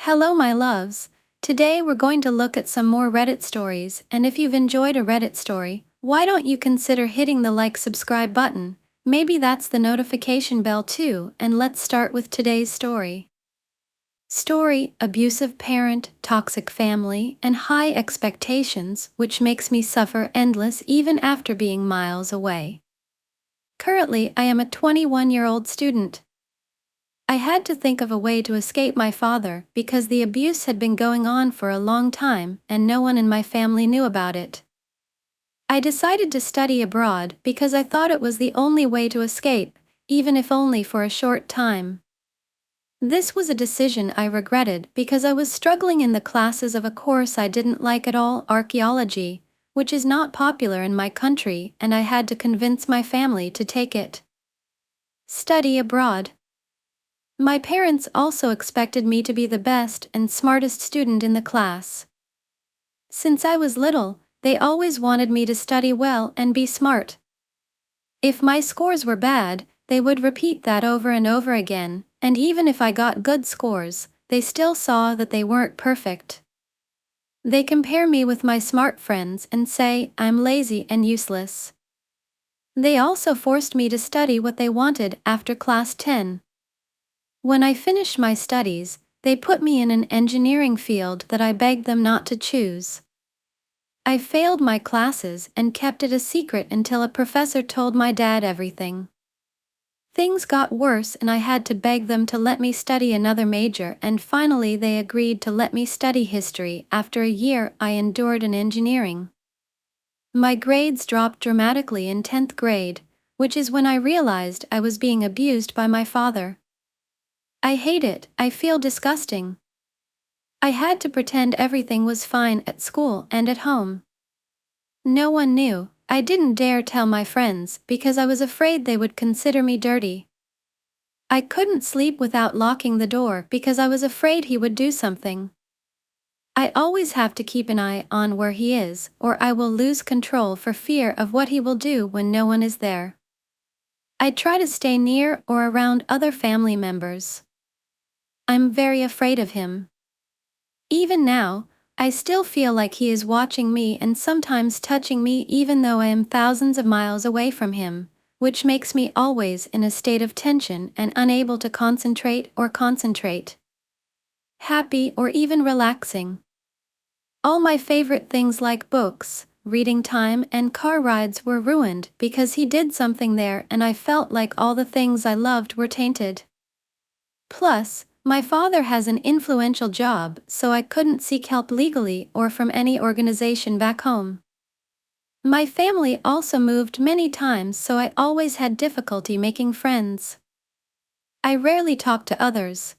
Hello, my loves. Today we're going to look at some more Reddit stories, and if you've enjoyed a Reddit story, why don't you consider hitting the subscribe button? Maybe that's the notification bell too, and let's start with today's story. Story: abusive parent, toxic family, and high expectations, which makes me suffer endless even after being miles away. Currently, I am a 21-year-old student. I had to think of a way to escape my father because the abuse had been going on for a long time and no one in my family knew about it. I decided to study abroad because I thought it was the only way to escape, even if only for a short time. This was a decision I regretted because I was struggling in the classes of a course I didn't like at all, archaeology, which is not popular in my country, and I had to convince my family to take it. Study abroad. My parents also expected me to be the best and smartest student in the class. Since I was little, they always wanted me to study well and be smart. If my scores were bad, they would repeat that over and over again, and even if I got good scores, they still saw that they weren't perfect. They compare me with my smart friends and say I'm lazy and useless. They also forced me to study what they wanted after class 10. When I finished my studies, they put me in an engineering field that I begged them not to choose. I failed my classes and kept it a secret until a professor told my dad everything. Things got worse and I had to beg them to let me study another major, and finally they agreed to let me study history. After a year, I endured in engineering. My grades dropped dramatically in 10th grade, which is when I realized I was being abused by my father. I hate it, I feel disgusting. I had to pretend everything was fine at school and at home. No one knew. I didn't dare tell my friends because I was afraid they would consider me dirty. I couldn't sleep without locking the door because I was afraid he would do something. I always have to keep an eye on where he is, or I will lose control for fear of what he will do when no one is there. I try to stay near or around other family members. I'm very afraid of him. Even now, I still feel like he is watching me and sometimes touching me even though I am thousands of miles away from him, which makes me always in a state of tension and unable to concentrate, happy or even relaxing. All my favorite things like books, reading time, and car rides were ruined because he did something there, and I felt like all the things I loved were tainted. Plus, my father has an influential job, so I couldn't seek help legally or from any organization back home. My family also moved many times, so I always had difficulty making friends. I rarely talked to others.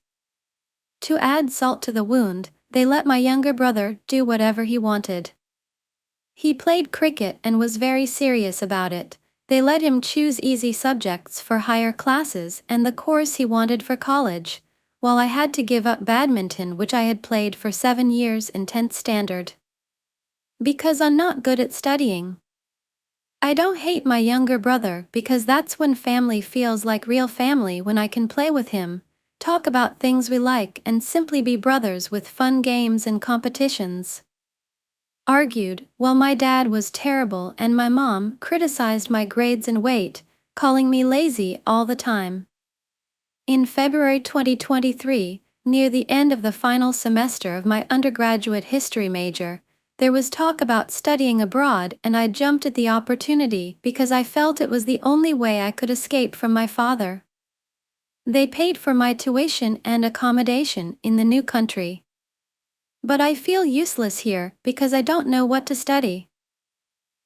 To add salt to the wound, they let my younger brother do whatever he wanted. He played cricket and was very serious about it. They let him choose easy subjects for higher classes and the course he wanted for college, while I had to give up badminton, which I had played for 7 years in 10th standard. Because I'm not good at studying. I don't hate my younger brother because that's when family feels like real family, when I can play with him, talk about things we like, and simply be brothers with fun games and competitions. Argued, while my dad was terrible and my mom criticized my grades and weight, calling me lazy all the time. In February 2023, near the end of the final semester of my undergraduate history major, there was talk about studying abroad, and I jumped at the opportunity because I felt it was the only way I could escape from my father. They paid for my tuition and accommodation in the new country. But I feel useless here because I don't know what to study.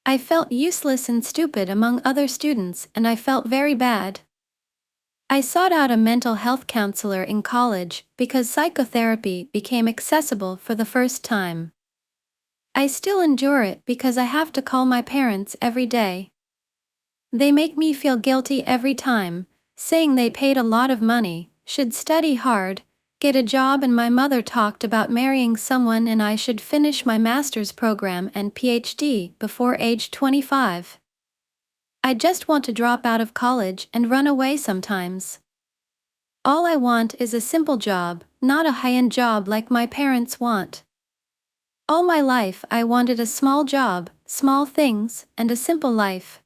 I felt useless and stupid among other students, and I felt very bad. I sought out a mental health counselor in college because psychotherapy became accessible for the first time. I still endure it because I have to call my parents every day. They make me feel guilty every time, saying they paid a lot of money, should study hard, get a job, and my mother talked about marrying someone, and I should finish my master's program and PhD before age 25. I just want to drop out of college and run away sometimes. All I want is a simple job, not a high-end job like my parents want. All my life I wanted a small job, small things, and a simple life.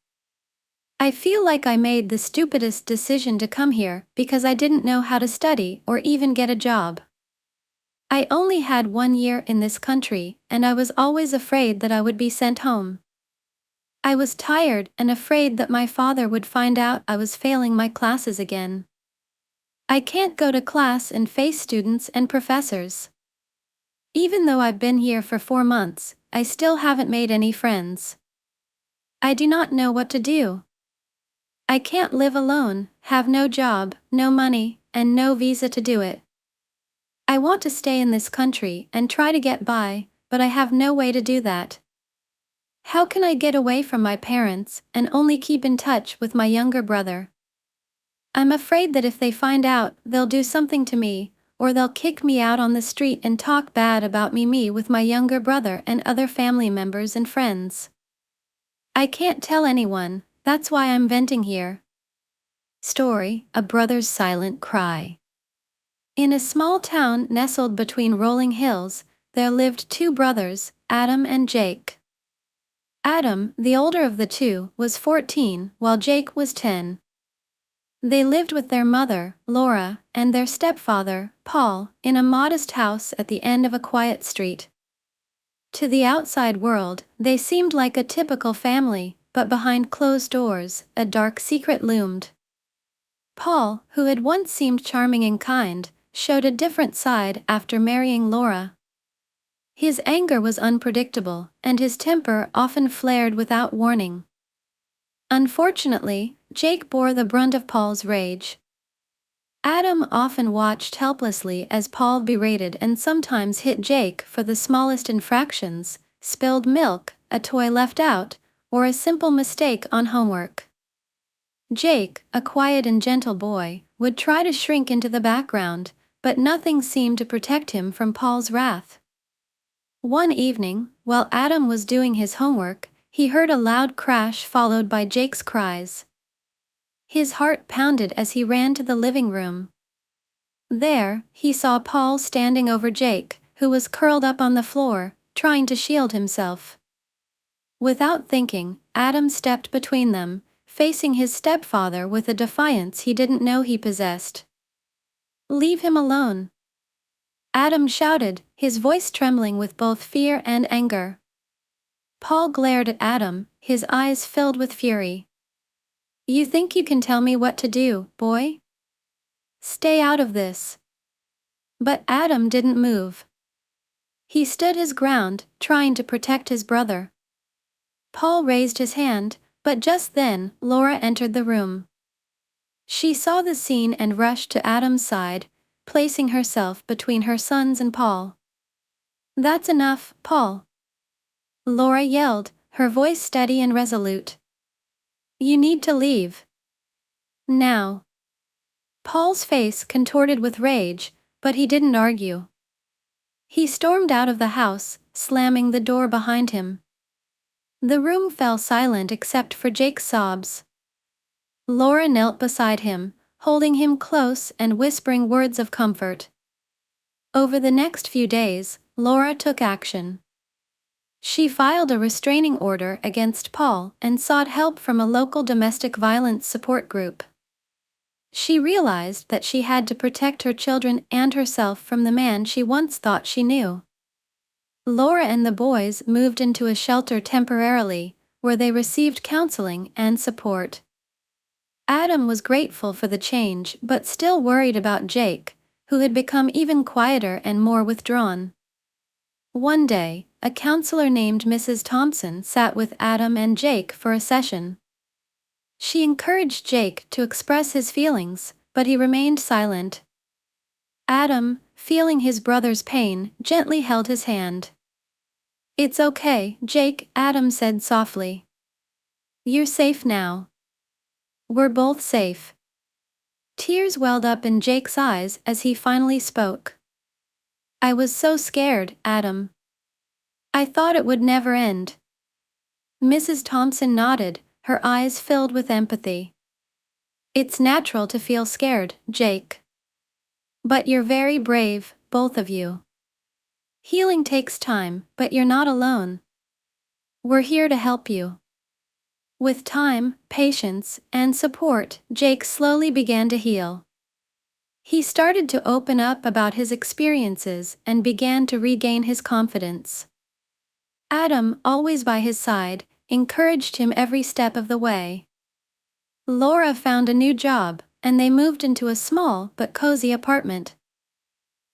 I feel like I made the stupidest decision to come here because I didn't know how to study or even get a job. I only had 1 year in this country, and I was always afraid that I would be sent home. I was tired and afraid that my father would find out I was failing my classes again. I can't go to class and face students and professors. Even though I've been here for 4 months, I still haven't made any friends. I do not know what to do. I can't live alone, have no job, no money, and no visa to do it. I want to stay in this country and try to get by, but I have no way to do that. How can I get away from my parents and only keep in touch with my younger brother? I'm afraid that if they find out, they'll do something to me, or they'll kick me out on the street and talk bad about me with my younger brother and other family members and friends. I can't tell anyone, that's why I'm venting here. Story: A Brother's Silent Cry. In a small town nestled between rolling hills, there lived two brothers, Adam and Jake. Adam, the older of the two, was 14, while Jake was 10. They lived with their mother, Laura, and their stepfather, Paul, in a modest house at the end of a quiet street. To the outside world, they seemed like a typical family, but behind closed doors, a dark secret loomed. Paul, who had once seemed charming and kind, showed a different side after marrying Laura. His anger was unpredictable, and his temper often flared without warning. Unfortunately, Jake bore the brunt of Paul's rage. Adam often watched helplessly as Paul berated and sometimes hit Jake for the smallest infractions: spilled milk, a toy left out, or a simple mistake on homework. Jake, a quiet and gentle boy, would try to shrink into the background, but nothing seemed to protect him from Paul's wrath. One evening, while Adam was doing his homework, he heard a loud crash followed by Jake's cries. His heart pounded as he ran to the living room. There, he saw Paul standing over Jake, who was curled up on the floor, trying to shield himself. Without thinking, Adam stepped between them, facing his stepfather with a defiance he didn't know he possessed. "Leave him alone," Adam shouted, his voice trembling with both fear and anger. Paul glared at Adam, his eyes filled with fury. "You think you can tell me what to do, boy? Stay out of this." But Adam didn't move. He stood his ground, trying to protect his brother. Paul raised his hand, but just then, Laura entered the room. She saw the scene and rushed to Adam's side, placing herself between her sons and Paul. "That's enough, Paul," Laura yelled, her voice steady and resolute. "You need to leave. Now." Paul's face contorted with rage, but he didn't argue. He stormed out of the house, slamming the door behind him. The room fell silent except for Jake's sobs. Laura knelt beside him, holding him close and whispering words of comfort. Over the next few days, Laura took action. She filed a restraining order against Paul and sought help from a local domestic violence support group. She realized that she had to protect her children and herself from the man she once thought she knew. Laura and the boys moved into a shelter temporarily, where they received counseling and support. Adam was grateful for the change but still worried about Jake, who had become even quieter and more withdrawn. One day, a counselor named Mrs. Thompson sat with Adam and Jake for a session. She encouraged Jake to express his feelings, but he remained silent. Adam, feeling his brother's pain, gently held his hand. "It's okay, Jake," Adam said softly. "You're safe now. We're both safe." Tears welled up in Jake's eyes as he finally spoke. "I was so scared, Adam. I thought it would never end." Mrs. Thompson nodded, her eyes filled with empathy. "It's natural to feel scared, Jake. But you're very brave, both of you. Healing takes time, but you're not alone. We're here to help you. With time, patience, and support, Jake slowly began to heal. He started to open up about his experiences and began to regain his confidence. Adam, always by his side, encouraged him every step of the way. Laura found a new job, and they moved into a small but cozy apartment.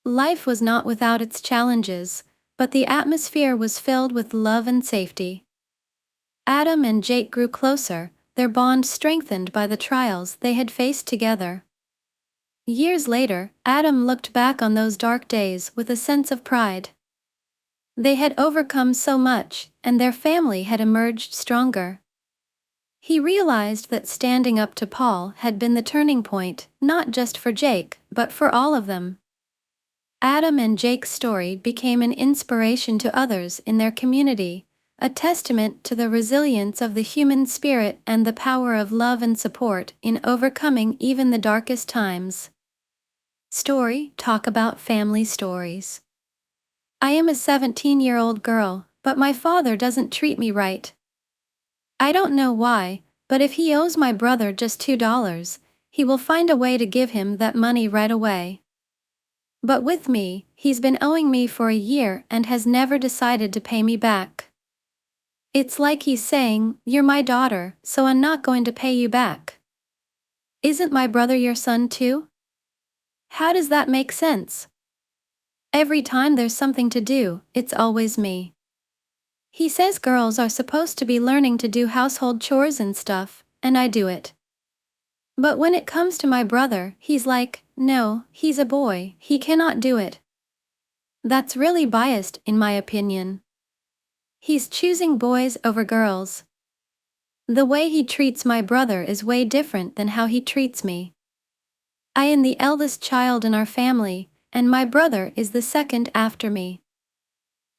Life was not without its challenges, but the atmosphere was filled with love and safety. Adam and Jake grew closer, their bond strengthened by the trials they had faced together. Years later, Adam looked back on those dark days with a sense of pride. They had overcome so much, and their family had emerged stronger. He realized that standing up to Paul had been the turning point, not just for Jake, but for all of them. Adam and Jake's story became an inspiration to others in their community, a testament to the resilience of the human spirit and the power of love and support in overcoming even the darkest times. Story, talk about family stories. I am a 17-year-old girl, but my father doesn't treat me right. I don't know why, but if he owes my brother just $2, he will find a way to give him that money right away. But with me, he's been owing me for a year and has never decided to pay me back. It's like he's saying, "You're my daughter, so I'm not going to pay you back." Isn't my brother your son too? How does that make sense? Every time there's something to do, it's always me. He says girls are supposed to be learning to do household chores and stuff, and I do it. But when it comes to my brother, he's like, no, he's a boy, he cannot do it. That's really biased, in my opinion. He's choosing boys over girls. The way he treats my brother is way different than how he treats me. I am the eldest child in our family, and my brother is the second after me.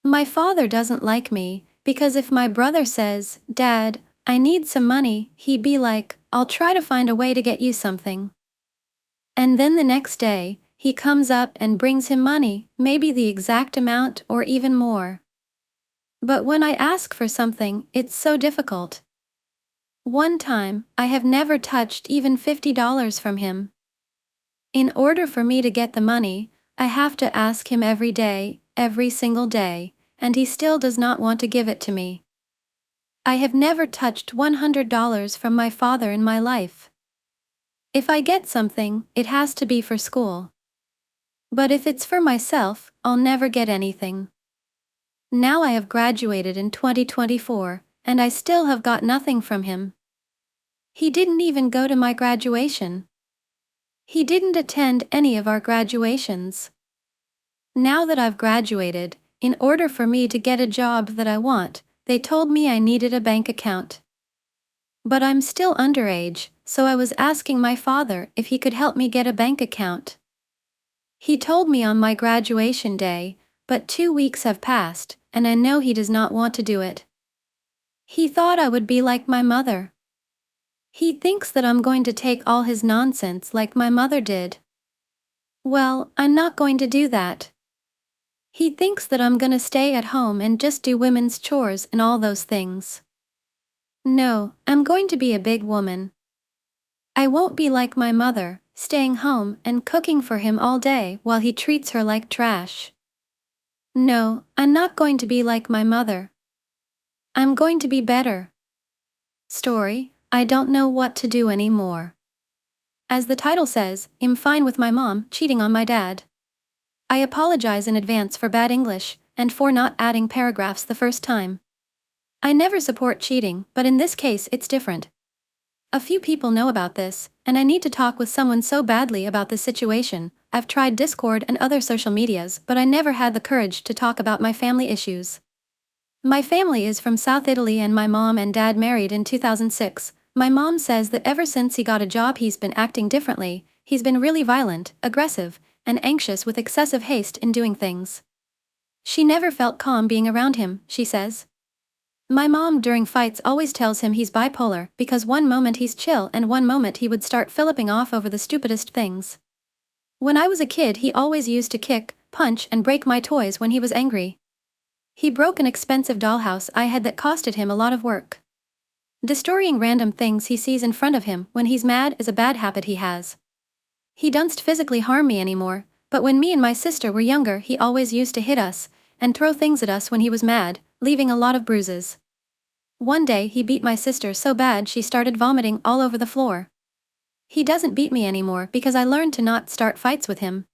My father doesn't like me, because if my brother says, "Dad, I need some money," he'd be like, "I'll try to find a way to get you something." And then the next day, he comes up and brings him money, maybe the exact amount or even more. But when I ask for something, it's so difficult. One time, I have never touched even $50 from him. In order for me to get the money, I have to ask him every day, every single day, and he still does not want to give it to me. I have never touched $100 from my father in my life. If I get something, it has to be for school. But if it's for myself, I'll never get anything. Now I have graduated in 2024, and I still have got nothing from him. He didn't even go to my graduation. He didn't attend any of our graduations. Now that I've graduated, in order for me to get a job that I want, they told me I needed a bank account. But I'm still underage, so I was asking my father if he could help me get a bank account. He told me on my graduation day, but 2 weeks have passed, and I know he does not want to do it. He thought I would be like my mother. He thinks that I'm going to take all his nonsense like my mother did. Well, I'm not going to do that. He thinks that I'm gonna stay at home and just do women's chores and all those things. No, I'm going to be a big woman. I won't be like my mother, staying home and cooking for him all day while he treats her like trash. No, I'm not going to be like my mother. I'm going to be better. Story, I don't know what to do anymore. As the title says, I'm fine with my mom cheating on my dad. I apologize in advance for bad English, and for not adding paragraphs the first time. I never support cheating, but in this case it's different. A few people know about this, and I need to talk with someone so badly about this situation. I've tried Discord and other social medias, but I never had the courage to talk about my family issues. My family is from South Italy and my mom and dad married in 2006. My mom says that ever since he got a job he's been acting differently. He's been really violent, aggressive, and anxious with excessive haste in doing things. She never felt calm being around him, she says. My mom during fights always tells him he's bipolar because one moment he's chill and one moment he would start flipping off over the stupidest things. When I was a kid, he always used to kick, punch, and break my toys when he was angry. He broke an expensive dollhouse I had that costed him a lot of work. Destroying random things he sees in front of him when he's mad is a bad habit he has. He doesn't physically harm me anymore, but when me and my sister were younger, he always used to hit us and throw things at us when he was mad, leaving a lot of bruises. One day he beat my sister so bad she started vomiting all over the floor. He doesn't beat me anymore because I learned to not start fights with him.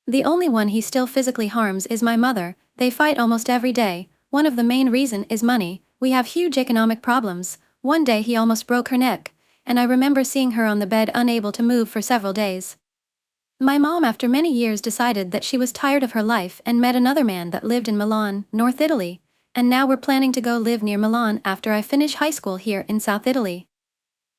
The only one he still physically harms is my mother. They fight almost every day. One of the main reason is money. We have huge economic problems. One day he almost broke her neck, and I remember seeing her on the bed unable to move for several days. My mom after many years decided that she was tired of her life and met another man that lived in Milan, North Italy, and now we're planning to go live near Milan after I finish high school here in South Italy.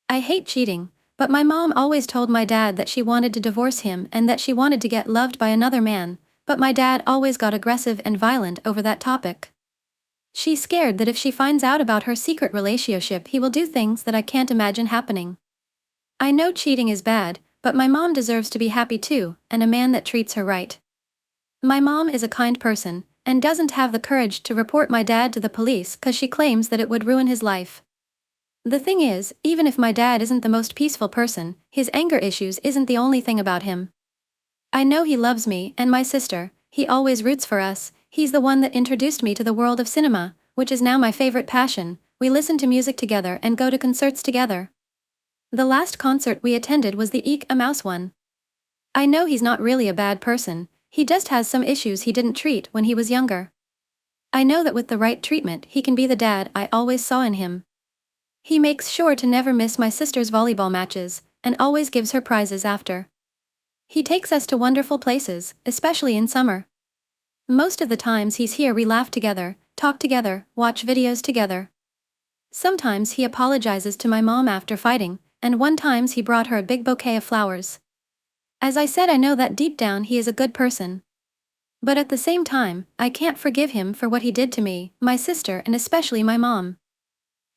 I hate cheating, but my mom always told my dad that she wanted to divorce him and that she wanted to get loved by another man, but my dad always got aggressive and violent over that topic. She's scared that if she finds out about her secret relationship, he will do things that I can't imagine happening. I know cheating is bad, but my mom deserves to be happy too, and a man that treats her right. My mom is a kind person, and doesn't have the courage to report my dad to the police cause she claims that it would ruin his life. The thing is, even if my dad isn't the most peaceful person, his anger issues isn't the only thing about him. I know he loves me and my sister, he always roots for us, he's the one that introduced me to the world of cinema, which is now my favorite passion. We listen to music together and go to concerts together. The last concert we attended was the Eek a Mouse one. I know he's not really a bad person, he just has some issues he didn't treat when he was younger. I know that with the right treatment he can be the dad I always saw in him. He makes sure to never miss my sister's volleyball matches, and always gives her prizes after. He takes us to wonderful places, especially in summer. Most of the times he's here we laugh together, talk together, watch videos together. Sometimes he apologizes to my mom after fighting, and one time he brought her a big bouquet of flowers. As I said, I know that deep down he is a good person. But at the same time, I can't forgive him for what he did to me, my sister, and especially my mom.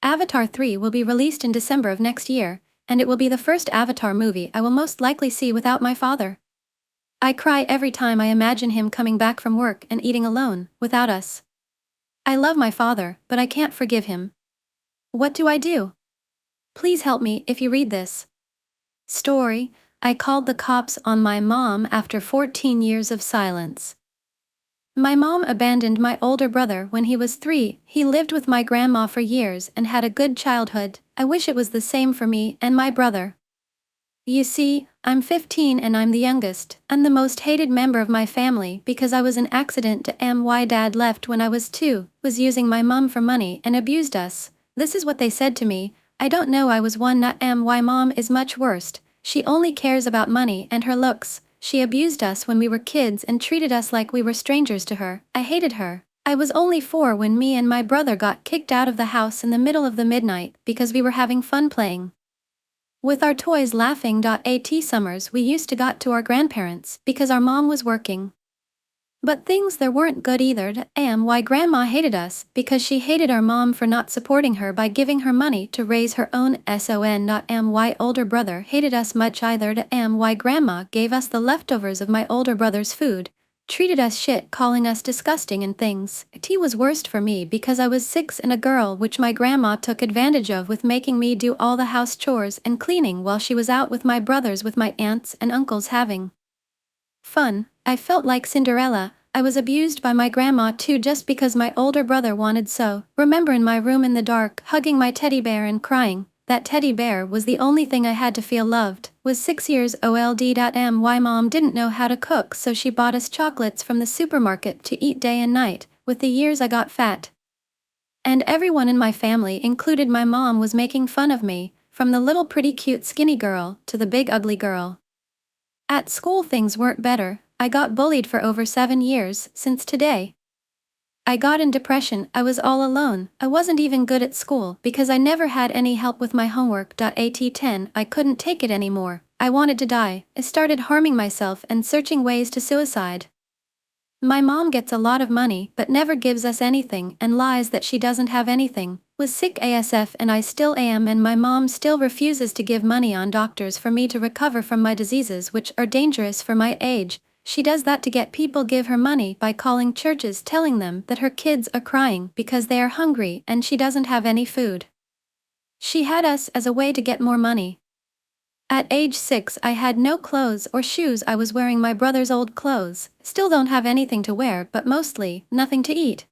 Avatar 3 will be released in December of next year, and it will be the first Avatar movie I will most likely see without my father. I cry every time I imagine him coming back from work and eating alone, without us. I love my father, but I can't forgive him. What do I do? Please help me if you read this story. I called the cops on my mom after 14 years of silence. My mom abandoned my older brother when he was 3. He lived with my grandma for years and had a good childhood. I wish it was the same for me and my brother. You see, I'm 15 and I'm the youngest. I'm the most hated member of my family because I was an accident to my dad left when I was 2, was using my mom for money and abused us. This is what they said to me. I don't know, I was one, not my mom is much worse. She only cares about money and her looks. She abused us when we were kids and treated us like we were strangers to her. I hated her. I was only 4 when me and my brother got kicked out of the house in the middle of the midnight because we were having fun playing with our toys laughing. At summers we used to go to our grandparents because our mom was working. But things there weren't good either. Why grandma hated us because she hated our mom for not supporting her by giving her money to raise her own son. Why older brother hated us much either. Why grandma gave us the leftovers of my older brother's food, treated us shit, calling us disgusting and things. It was worst for me because I was 6 and a girl, which my grandma took advantage of with making me do all the house chores and cleaning while she was out with my brothers with my aunts and uncles having fun. I felt like Cinderella. I was abused by my grandma too just because my older brother wanted so. Remember in my room in the dark, hugging my teddy bear and crying. That teddy bear was the only thing I had to feel loved. Was 6 years old. My mom didn't know how to cook, so she bought us chocolates from the supermarket to eat day and night. With the years I got fat. And everyone in my family, included my mom, was making fun of me, from the little pretty cute skinny girl to the big ugly girl. At school things weren't better. I got bullied for over 7 years, since today. I got in depression. I was all alone. I wasn't even good at school because I never had any help with my homework. At 10, I couldn't take it anymore. I wanted to die. I started harming myself and searching ways to suicide. My mom gets a lot of money but never gives us anything and lies that she doesn't have anything. Was sick ASF and I still am, and my mom still refuses to give money on doctors for me to recover from my diseases which are dangerous for my age. She does that to get people give her money by calling churches telling them that her kids are crying because they are hungry and she doesn't have any food. She had us as a way to get more money. At age 6 I had no clothes or shoes. I was wearing my brother's old clothes, still don't have anything to wear but mostly nothing to eat.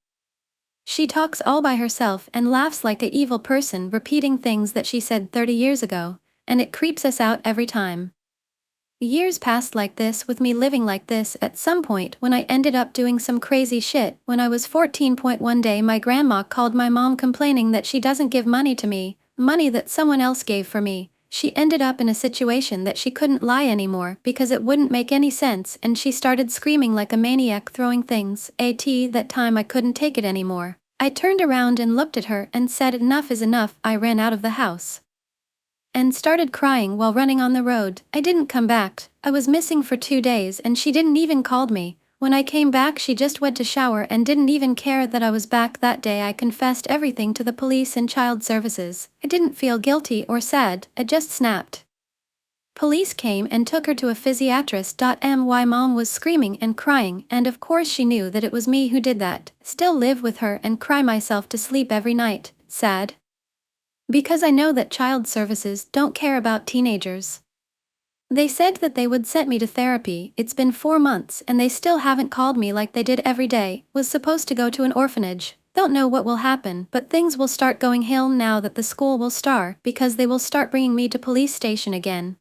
She talks all by herself and laughs like an evil person repeating things that she said 30 years ago, and it creeps us out every time. Years passed like this with me living like this. At some point when I ended up doing some crazy shit, when I was 14. One day my grandma called my mom complaining that she doesn't give money to me, money that someone else gave for me. She ended up in a situation that she couldn't lie anymore because it wouldn't make any sense, and she started screaming like a maniac, throwing things. That time I couldn't take it anymore. I turned around and looked at her and said enough is enough. I ran out of the house and started crying while running on the road. I didn't come back. I was missing for 2 days and she didn't even call me. When I came back she just went to shower and didn't even care that I was back that day. I confessed everything to the police and child services. I didn't feel guilty or sad, I just snapped. Police came and took her to a physiatrist. My mom was screaming and crying, and of course she knew that it was me who did that. Still live with her and cry myself to sleep every night, sad. Because I know that child services don't care about teenagers. They said that they would send me to therapy. It's been 4 months and they still haven't called me like they did every day. Was supposed to go to an orphanage. Don't know what will happen, but things will start going hell now that the school will start, because they will start bringing me to police station again.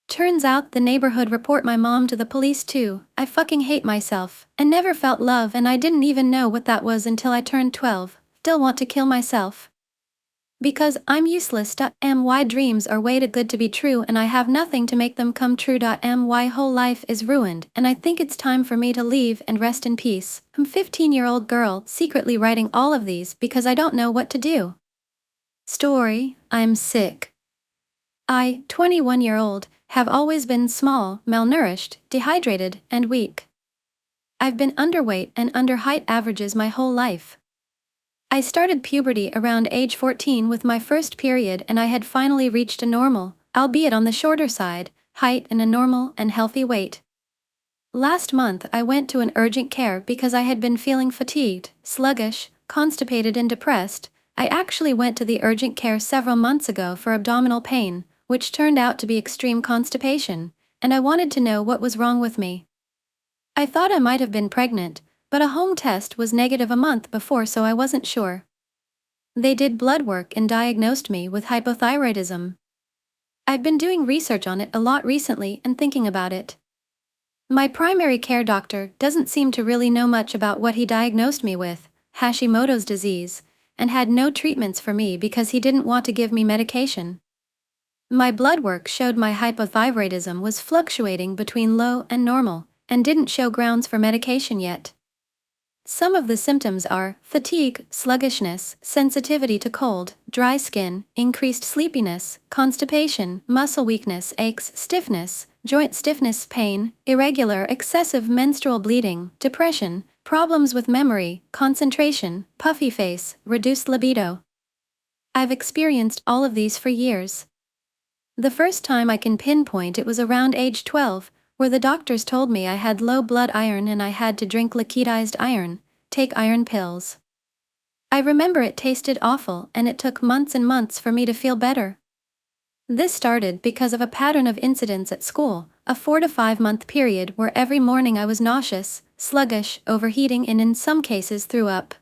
Turns out the neighborhood report my mom to the police too. I fucking hate myself. I never felt love and I didn't even know what that was until I turned 12. Still want to kill myself. Because I'm useless. My dreams are way too good to be true and I have nothing to make them come true. My whole life is ruined and I think it's time for me to leave and rest in peace. I'm a 15-year-old girl secretly writing all of these because I don't know what to do. Story: I'm sick. I, 21-year-old, have always been small, malnourished, dehydrated, and weak. I've been underweight and under height averages my whole life. I started puberty around age 14 with my first period and I had finally reached a normal, albeit on the shorter side, height and a normal and healthy weight. Last month I went to an urgent care because I had been feeling fatigued, sluggish, constipated and depressed. I actually went to the urgent care several months ago for abdominal pain, which turned out to be extreme constipation, and I wanted to know what was wrong with me. I thought I might have been pregnant, but a home test was negative a month before, so I wasn't sure. They did blood work and diagnosed me with hypothyroidism. I've been doing research on it a lot recently and thinking about it. My primary care doctor doesn't seem to really know much about what he diagnosed me with, Hashimoto's disease, and had no treatments for me because he didn't want to give me medication. My blood work showed my hypothyroidism was fluctuating between low and normal, and didn't show grounds for medication yet. Some of the symptoms are fatigue, sluggishness, sensitivity to cold, dry skin, increased sleepiness, constipation, muscle weakness, aches, stiffness, joint stiffness, pain, irregular excessive menstrual bleeding, depression, problems with memory, concentration, puffy face, reduced libido. I've experienced all of these for years. The first time I can pinpoint it was around age 12, where the doctors told me I had low blood iron and I had to drink liquidized iron, take iron pills. I remember it tasted awful and it took months and months for me to feel better. This started because of a pattern of incidents at school, a 4 to 5 month period where every morning I was nauseous, sluggish, overheating and in some cases threw up.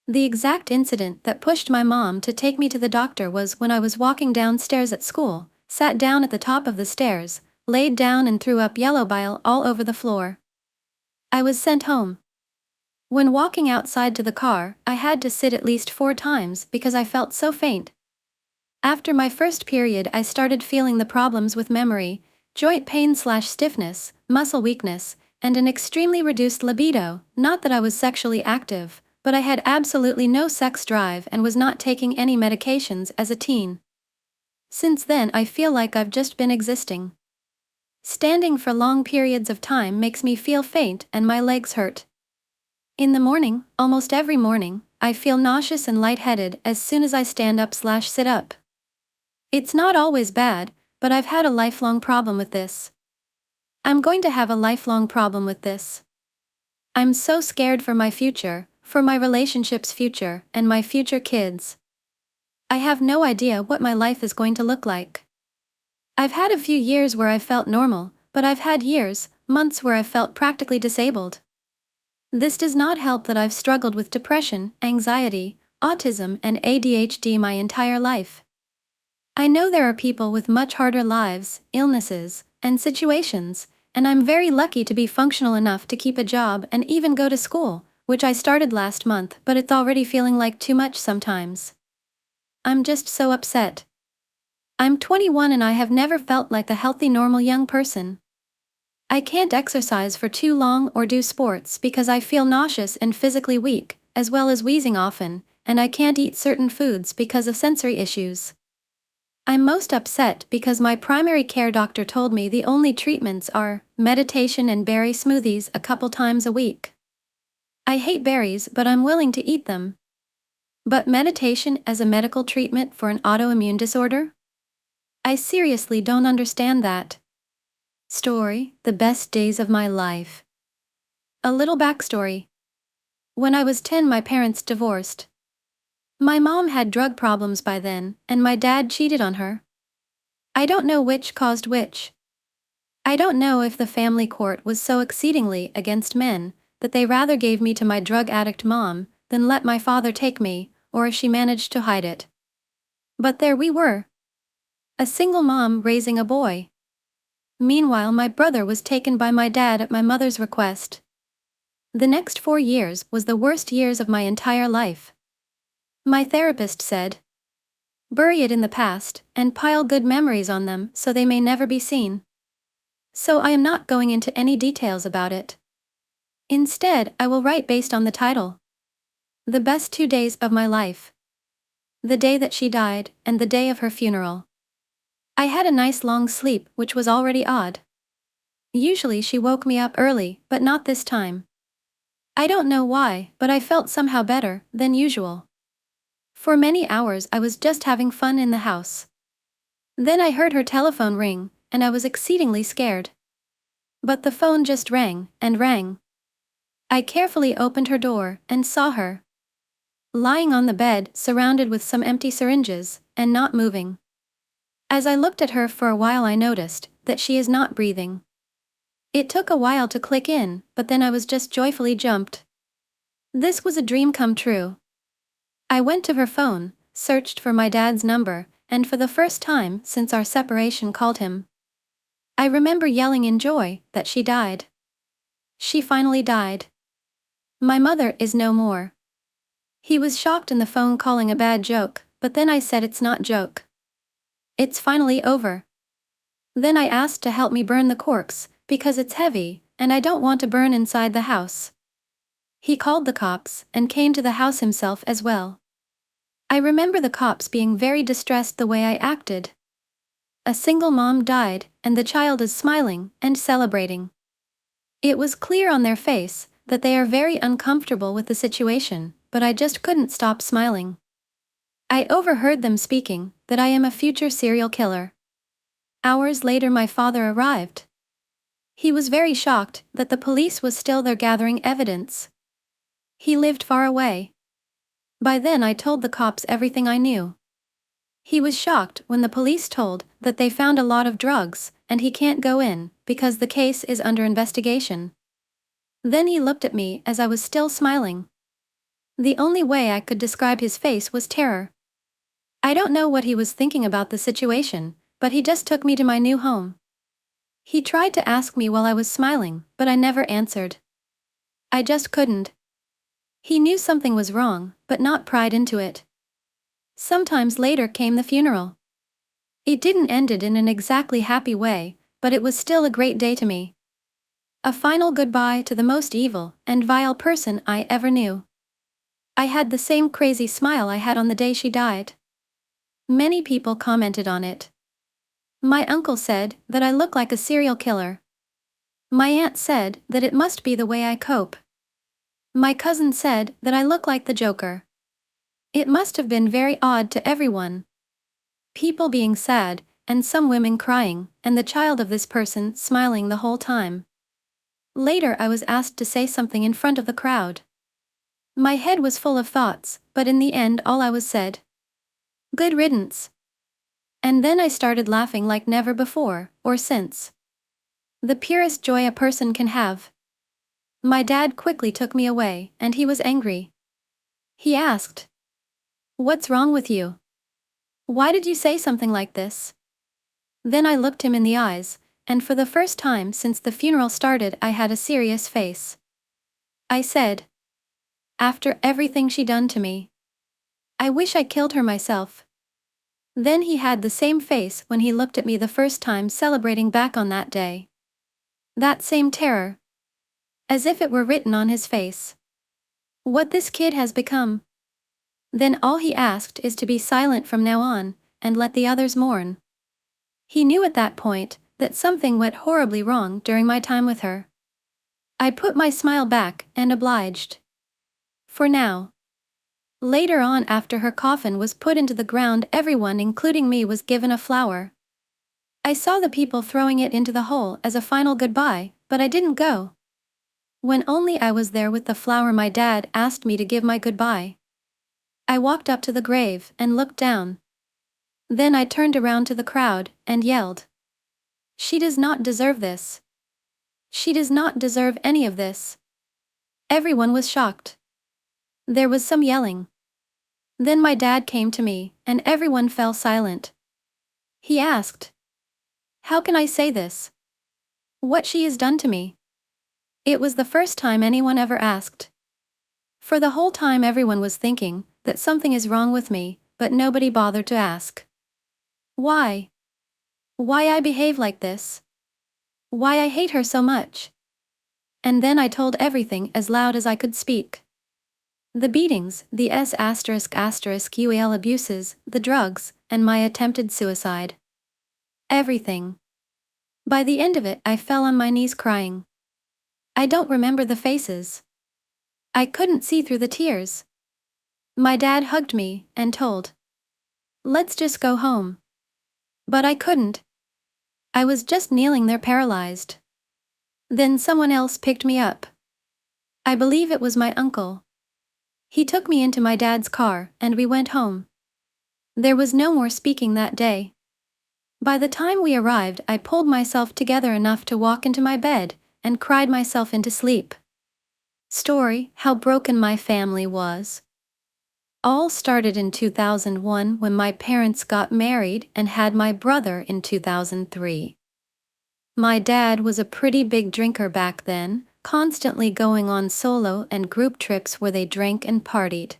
The exact incident that pushed my mom to take me to the doctor was when I was walking downstairs at school, sat down at the top of the stairs, laid down and threw up yellow bile all over the floor. I was sent home. When walking outside to the car, I had to sit at least 4 times because I felt so faint. After my first period I started feeling the problems with memory, joint pain/stiffness, muscle weakness, and an extremely reduced libido. Not that I was sexually active, but I had absolutely no sex drive and was not taking any medications as a teen. Since then I feel like I've just been existing. Standing for long periods of time makes me feel faint and my legs hurt. In the morning, almost every morning, I feel nauseous and lightheaded as soon as I stand up/sit up. It's not always bad, but I've had a lifelong problem with this. I'm going to have a lifelong problem with this. I'm so scared for my future, for my relationship's future, and my future kids. I have no idea what my life is going to look like. I've had a few years where I've felt normal, but I've had years, months where I've felt practically disabled. This does not help that I've struggled with depression, anxiety, autism, and ADHD my entire life. I know there are people with much harder lives, illnesses, and situations, and I'm very lucky to be functional enough to keep a job and even go to school, which I started last month, but it's already feeling like too much sometimes. I'm just so upset. I'm 21 and I have never felt like a healthy normal young person. I can't exercise for too long or do sports because I feel nauseous and physically weak, as well as wheezing often, and I can't eat certain foods because of sensory issues. I'm most upset because my primary care doctor told me the only treatments are meditation and berry smoothies a couple times a week. I hate berries, but I'm willing to eat them. But meditation as a medical treatment for an autoimmune disorder? I seriously don't understand that. Story: The best days of my life. A little backstory. When I was 10, my parents divorced. My mom had drug problems by then, and my dad cheated on her. I don't know which caused which. I don't know if the family court was so exceedingly against men that they rather gave me to my drug addict mom than let my father take me, or if she managed to hide it. But there we were. A single mom raising a boy. Meanwhile, my brother was taken by my dad at my mother's request. The next 4 years was the worst years of my entire life. My therapist said, "Bury it in the past, and pile good memories on them so they may never be seen." So I am not going into any details about it. Instead, I will write based on the title. The best 2 days of my life. The day that she died, and the day of her funeral. I had a nice long sleep, which was already odd. Usually she woke me up early, but not this time. I don't know why, but I felt somehow better than usual. For many hours I was just having fun in the house. Then I heard her telephone ring, and I was exceedingly scared. But the phone just rang and rang. I carefully opened her door and saw her lying on the bed, surrounded with some empty syringes, and not moving. As I looked at her for a while, I noticed that she is not breathing. It took a while to click in, but then I was just joyfully jumped. This was a dream come true. I went to her phone, searched for my dad's number, and for the first time since our separation called him. I remember yelling in joy that she died. She finally died. My mother is no more. He was shocked in the phone, calling a bad joke, but then I said it's not joke. It's finally over. Then I asked to help me burn the corpse, because it's heavy, and I don't want to burn inside the house. He called the cops and came to the house himself as well. I remember the cops being very distressed the way I acted. A single mom died, and the child is smiling and celebrating. It was clear on their face that they are very uncomfortable with the situation, but I just couldn't stop smiling. I overheard them speaking that I am a future serial killer. Hours later, my father arrived. He was very shocked that the police was still there gathering evidence. He lived far away. By then I told the cops everything I knew. He was shocked when the police told that they found a lot of drugs and he can't go in because the case is under investigation. Then he looked at me as I was still smiling. The only way I could describe his face was terror. I don't know what he was thinking about the situation, but he just took me to my new home. He tried to ask me while I was smiling, but I never answered. I just couldn't. He knew something was wrong, but not pried into it. Sometimes later came the funeral. It didn't end in an exactly happy way, but it was still a great day to me. A final goodbye to the most evil and vile person I ever knew. I had the same crazy smile I had on the day she died. Many people commented on it. My uncle said that I look like a serial killer. My aunt said that it must be the way I cope. My cousin said that I look like the Joker. It must have been very odd to everyone. People being sad, and some women crying, and the child of this person smiling the whole time. Later I was asked to say something in front of the crowd. My head was full of thoughts, but in the end all I was said. Good riddance. And then I started laughing like never before, or since. The purest joy a person can have. My dad quickly took me away, and he was angry. He asked, "What's wrong with you? Why did you say something like this?" Then I looked him in the eyes, and for the first time since the funeral started I had a serious face. I said, "After everything she done to me, I wish I killed her myself." Then he had the same face when he looked at me the first time, celebrating back on that day. That same terror. As if it were written on his face. What this kid has become. Then all he asked is to be silent from now on, and let the others mourn. He knew at that point that something went horribly wrong during my time with her. I put my smile back and obliged. For now. Later on, after her coffin was put into the ground, everyone including me was given a flower. I saw the people throwing it into the hole as a final goodbye, but I didn't go. When only I was there with the flower, my dad asked me to give my goodbye. I walked up to the grave and looked down. Then I turned around to the crowd and yelled, "She does not deserve this. She does not deserve any of this." Everyone was shocked. There was some yelling. Then my dad came to me, and everyone fell silent. He asked, "How can I say this? What she has done to me?" It was the first time anyone ever asked. For the whole time everyone was thinking that something is wrong with me, but nobody bothered to ask. Why? Why I behave like this? Why I hate her so much? And then I told everything as loud as I could speak. The beatings, the UL abuses, the drugs, and my attempted suicide. Everything. By the end of it I fell on my knees crying. I don't remember the faces. I couldn't see through the tears. My dad hugged me and told, "Let's just go home." But I couldn't. I was just kneeling there paralyzed. Then someone else picked me up. I believe it was my uncle. He took me into my dad's car and we went home. There was no more speaking that day. By the time we arrived, I pulled myself together enough to walk into my bed and cried myself into sleep. Story: how broken my family was. All started in 2001 when my parents got married and had my brother in 2003. My dad was a pretty big drinker back then, constantly going on solo and group trips where they drank and partied.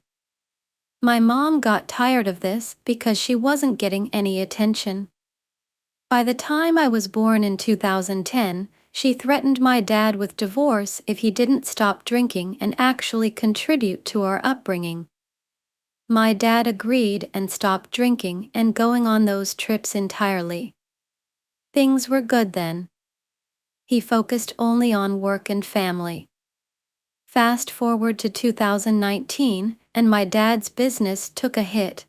My mom got tired of this because she wasn't getting any attention. By the time I was born in 2010, she threatened my dad with divorce if he didn't stop drinking and actually contribute to our upbringing. My dad agreed and stopped drinking and going on those trips entirely. Things were good then. He focused only on work and family. Fast forward to 2019, and my dad's business took a hit.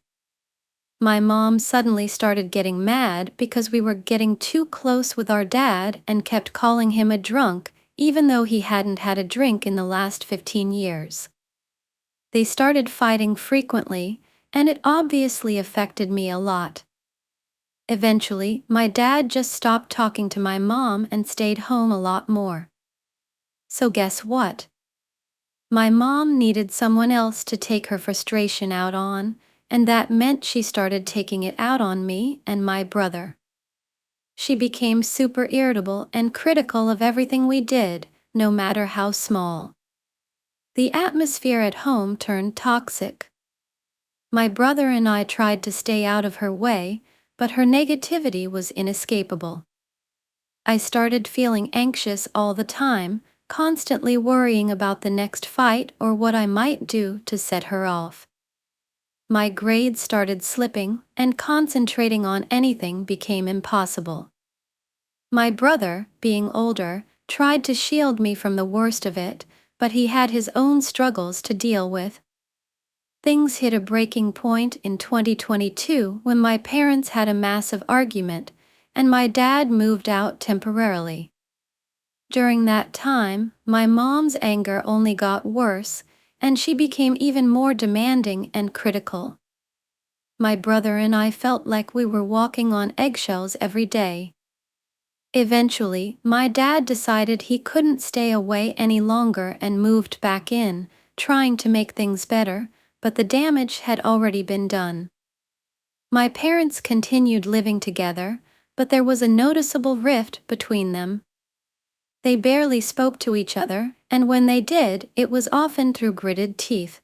My mom suddenly started getting mad because we were getting too close with our dad and kept calling him a drunk, even though he hadn't had a drink in the last 15 years. They started fighting frequently, and it obviously affected me a lot. Eventually, my dad just stopped talking to my mom and stayed home a lot more. So guess what? My mom needed someone else to take her frustration out on, and that meant she started taking it out on me and my brother. She became super irritable and critical of everything we did, no matter how small. The atmosphere at home turned toxic. My brother and I tried to stay out of her way, but her negativity was inescapable. I started feeling anxious all the time, constantly worrying about the next fight or what I might do to set her off. My grades started slipping, and concentrating on anything became impossible. My brother, being older, tried to shield me from the worst of it, but he had his own struggles to deal with. Things hit a breaking point in 2022 when my parents had a massive argument, and my dad moved out temporarily. During that time, my mom's anger only got worse, and she became even more demanding and critical. My brother and I felt like we were walking on eggshells every day. Eventually, my dad decided he couldn't stay away any longer and moved back in, trying to make things better, but the damage had already been done. My parents continued living together, but there was a noticeable rift between them. They barely spoke to each other, and when they did, it was often through gritted teeth.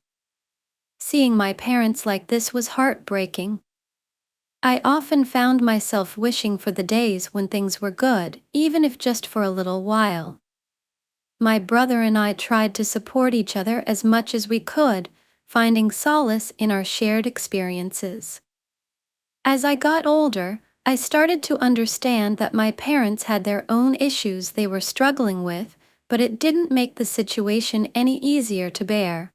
Seeing my parents like this was heartbreaking. I often found myself wishing for the days when things were good, even if just for a little while. My brother and I tried to support each other as much as we could, finding solace in our shared experiences. As I got older, I started to understand that my parents had their own issues they were struggling with, but it didn't make the situation any easier to bear.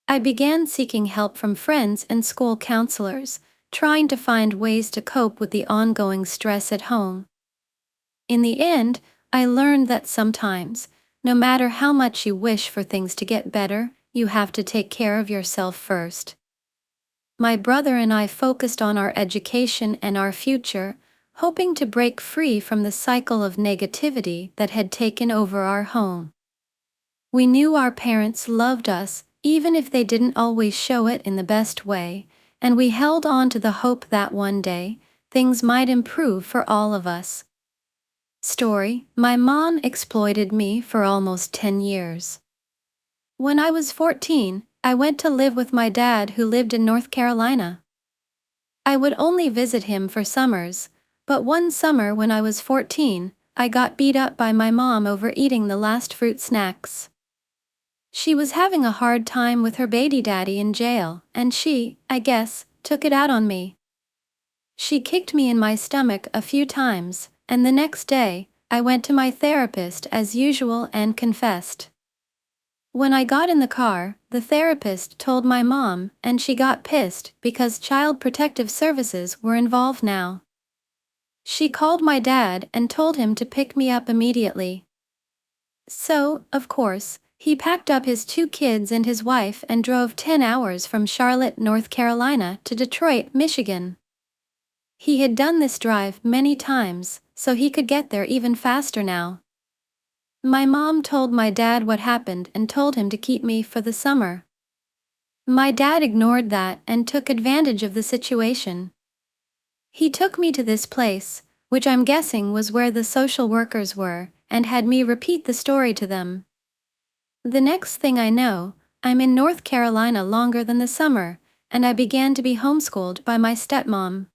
I began seeking help from friends and school counselors, trying to find ways to cope with the ongoing stress at home. In the end, I learned that sometimes, no matter how much you wish for things to get better, you have to take care of yourself first. My brother and I focused on our education and our future, hoping to break free from the cycle of negativity that had taken over our home. We knew our parents loved us, even if they didn't always show it in the best way, and we held on to the hope that one day, things might improve for all of us. Story: my mom exploited me for almost 10 years. When I was 14, I went to live with my dad who lived in North Carolina. I would only visit him for summers, but one summer when I was 14, I got beat up by my mom over eating the last fruit snacks. She was having a hard time with her baby daddy in jail, and she, I guess, took it out on me. She kicked me in my stomach a few times, and the next day, I went to my therapist as usual and confessed. When I got in the car, the therapist told my mom, and she got pissed because Child Protective Services were involved now. She called my dad and told him to pick me up immediately. So, of course, he packed up his 2 kids and his wife and drove 10 hours from Charlotte, North Carolina to Detroit, Michigan. He had done this drive many times, so he could get there even faster now. My mom told my dad what happened and told him to keep me for the summer. My dad ignored that and took advantage of the situation. He took me to this place, which I'm guessing was where the social workers were, and had me repeat the story to them. The next thing I know, I'm in North Carolina longer than the summer, and I began to be homeschooled by my stepmom.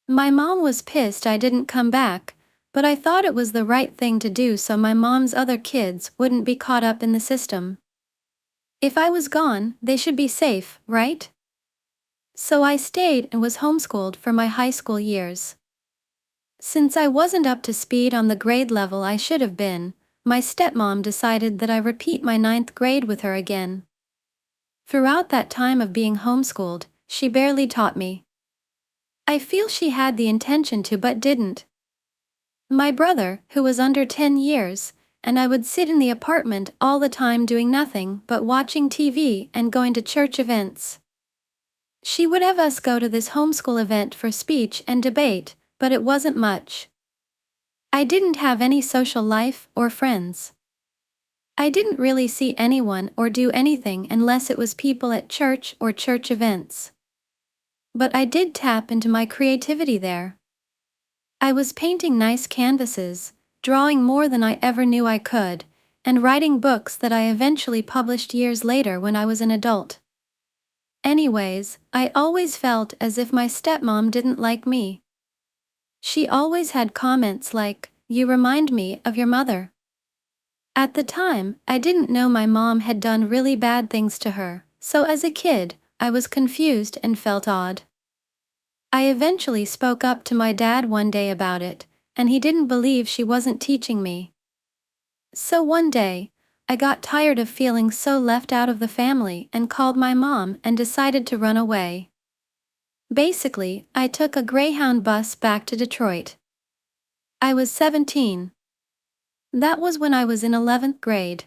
My mom was pissed I didn't come back, but I thought it was the right thing to do so my mom's other kids wouldn't be caught up in the system. If I was gone, they should be safe, right? So I stayed and was homeschooled for my high school years. Since I wasn't up to speed on the grade level I should have been, my stepmom decided that I repeat my 9th grade with her again. Throughout that time of being homeschooled, she barely taught me. I feel she had the intention to but didn't. My brother, who was under 10 years, and I would sit in the apartment all the time doing nothing but watching TV and going to church events. She would have us go to this homeschool event for speech and debate, but it wasn't much. I didn't have any social life or friends. I didn't really see anyone or do anything unless it was people at church or church events. But I did tap into my creativity there. I was painting nice canvases, drawing more than I ever knew I could, and writing books that I eventually published years later when I was an adult. Anyways, I always felt as if my stepmom didn't like me. She always had comments like, "You remind me of your mother." At the time, I didn't know my mom had done really bad things to her, so as a kid, I was confused and felt odd. I eventually spoke up to my dad one day about it, and he didn't believe she wasn't teaching me. So one day, I got tired of feeling so left out of the family and called my mom and decided to run away. Basically, I took a Greyhound bus back to Detroit. I was 17. That was when I was in 11th grade.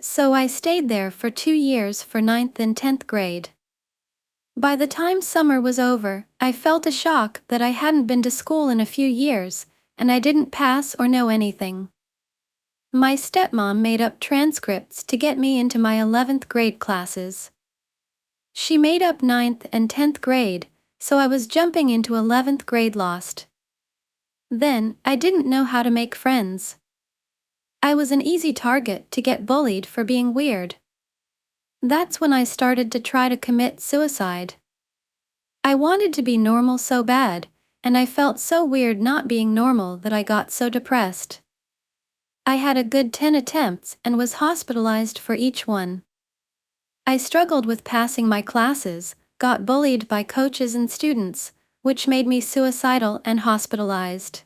So I stayed there for 2 years for 9th and 10th grade. By the time summer was over, I felt a shock that I hadn't been to school in a few years, and I didn't pass or know anything. My stepmom made up transcripts to get me into my 11th grade classes. She made up 9th and 10th grade, so I was jumping into 11th grade lost. Then, I didn't know how to make friends. I was an easy target to get bullied for being weird. That's when I started to try to commit suicide. I wanted to be normal so bad, and I felt so weird not being normal that I got so depressed. I had a good 10 attempts and was hospitalized for each one. I struggled with passing my classes, got bullied by coaches and students, which made me suicidal and hospitalized.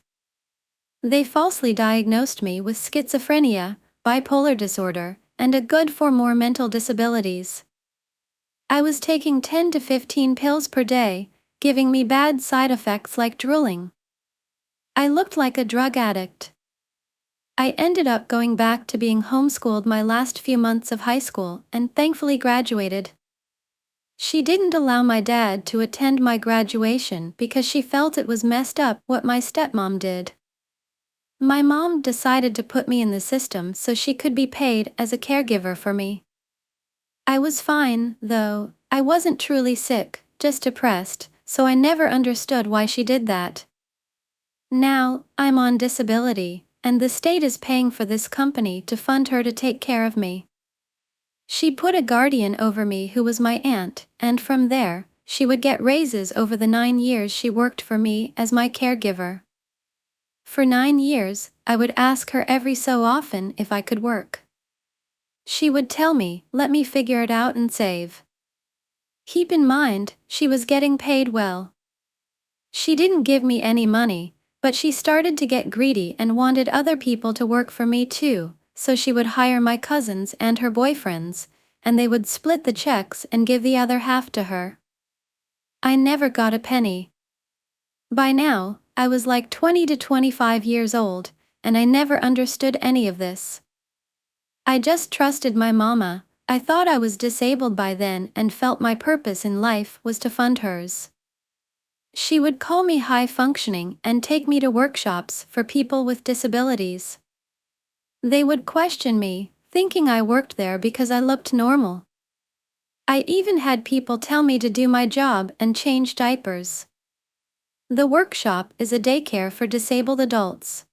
They falsely diagnosed me with schizophrenia, bipolar disorder, and a good for more mental disabilities. I was taking 10 to 15 pills per day, giving me bad side effects like drooling. I looked like a drug addict. I ended up going back to being homeschooled my last few months of high school and thankfully graduated. She didn't allow my dad to attend my graduation because she felt it was messed up what my stepmom did. My mom decided to put me in the system so she could be paid as a caregiver for me. I was fine, though. I wasn't truly sick, just depressed, so I never understood why she did that. Now, I'm on disability, and the state is paying for this company to fund her to take care of me. She put a guardian over me who was my aunt, and from there, she would get raises over the 9 years she worked for me as my caregiver. For 9 years, I would ask her every so often if I could work. She would tell me, let me figure it out and save. Keep in mind, she was getting paid well. She didn't give me any money, but she started to get greedy and wanted other people to work for me too, so she would hire my cousins and her boyfriends, and they would split the checks and give the other half to her. I never got a penny. By now, I was like 20 to 25 years old, and I never understood any of this. I just trusted my mama. I thought I was disabled by then and felt my purpose in life was to fund hers. She would call me high functioning and take me to workshops for people with disabilities. They would question me, thinking I worked there because I looked normal. I even had people tell me to do my job and change diapers. The workshop is a daycare for disabled adults.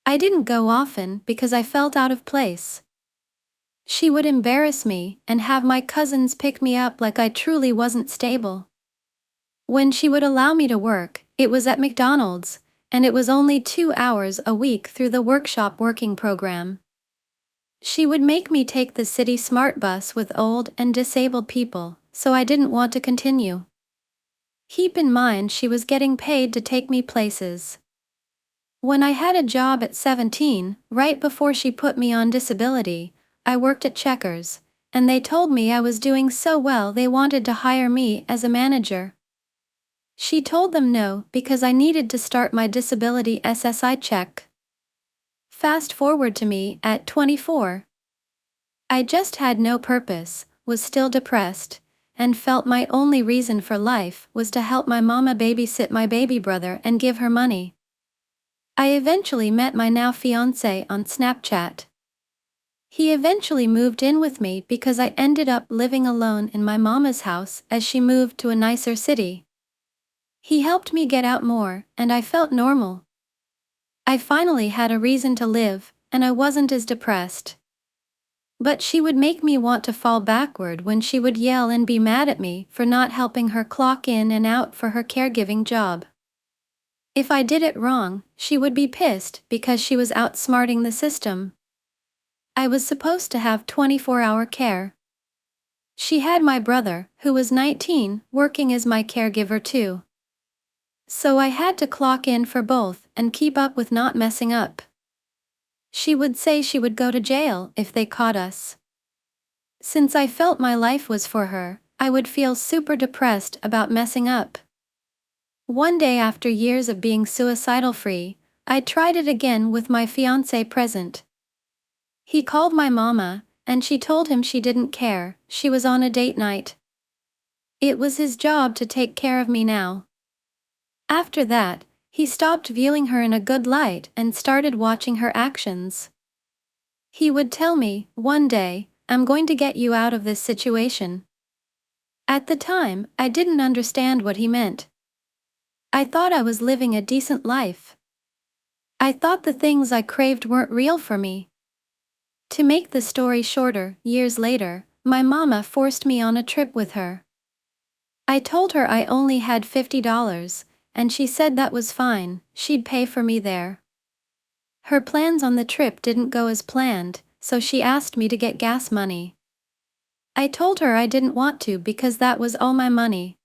I didn't go often because I felt out of place. She would embarrass me and have my cousins pick me up like I truly wasn't stable. When she would allow me to work, it was at McDonald's, and it was only 2 hours a week through the workshop working program. She would make me take the city smart bus with old and disabled people, so I didn't want to continue. Keep in mind she was getting paid to take me places. When I had a job at 17, right before she put me on disability, I worked at Checkers, and they told me I was doing so well they wanted to hire me as a manager. She told them no because I needed to start my disability SSI check. Fast forward to me at 24. I just had no purpose, was still depressed, and felt my only reason for life was to help my mama babysit my baby brother and give her money. I eventually met my now fiancé on Snapchat. He eventually moved in with me because I ended up living alone in my mama's house as she moved to a nicer city. He helped me get out more, and I felt normal. I finally had a reason to live, and I wasn't as depressed. But she would make me want to fall backward when she would yell and be mad at me for not helping her clock in and out for her caregiving job. If I did it wrong, she would be pissed because she was outsmarting the system. I was supposed to have 24-hour care. She had my brother, who was 19, working as my caregiver too. So I had to clock in for both and keep up with not messing up. She would say she would go to jail if they caught us. Since I felt my life was for her, I would feel super depressed about messing up. One day after years of being suicidal-free, I tried it again with my fiancé present. He called my mama, and she told him she didn't care, she was on a date night. It was his job to take care of me now. After that, he stopped viewing her in a good light and started watching her actions. He would tell me, one day, I'm going to get you out of this situation. At the time, I didn't understand what he meant. I thought I was living a decent life. I thought the things I craved weren't real for me. To make the story shorter, years later, my mama forced me on a trip with her. I told her I only had $50, and she said that was fine, she'd pay for me there. Her plans on the trip didn't go as planned, so she asked me to get gas money. I told her I didn't want to because that was all my money.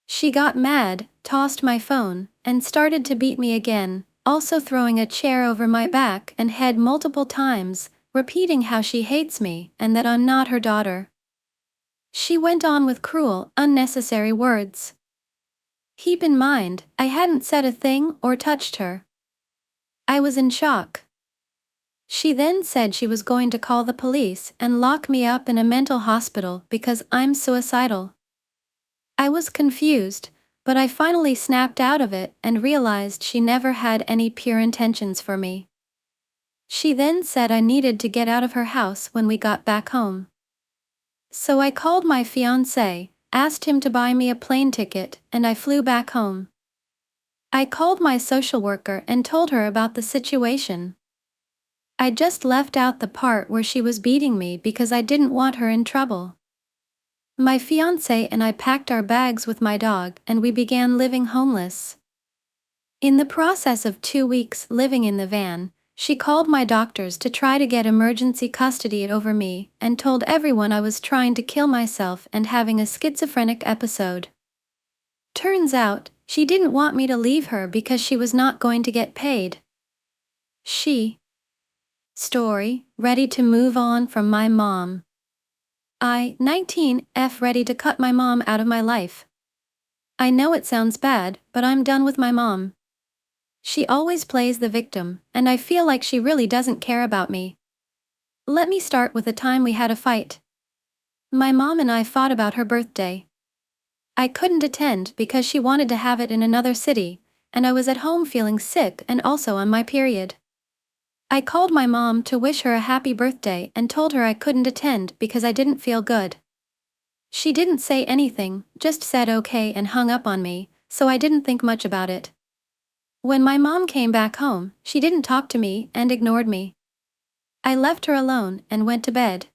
She got mad, tossed my phone, and started to beat me again, also throwing a chair over my back and head multiple times, repeating how she hates me and that I'm not her daughter. She went on with cruel, unnecessary words. Keep in mind, I hadn't said a thing or touched her. I was in shock. She then said she was going to call the police and lock me up in a mental hospital because I'm suicidal. I was confused, but I finally snapped out of it and realized she never had any pure intentions for me. She then said I needed to get out of her house when we got back home. So I called my fiancé, asked him to buy me a plane ticket, and I flew back home. I called my social worker and told her about the situation. I just left out the part where she was beating me because I didn't want her in trouble. My fiancé and I packed our bags with my dog and we began living homeless. In the process of 2 weeks living in the van, she called my doctors to try to get emergency custody over me and told everyone I was trying to kill myself and having a schizophrenic episode. Turns out, she didn't want me to leave her because she was not going to get paid. Story, ready to move on from my mom. 19, ready to cut my mom out of my life. I know it sounds bad, but I'm done with my mom. She always plays the victim, and I feel like she really doesn't care about me. Let me start with a time we had a fight. My mom and I fought about her birthday. I couldn't attend because she wanted to have it in another city, and I was at home feeling sick and also on my period. I called my mom to wish her a happy birthday and told her I couldn't attend because I didn't feel good. She didn't say anything, just said okay and hung up on me, so I didn't think much about it. When my mom came back home, she didn't talk to me and ignored me. I left her alone and went to bed.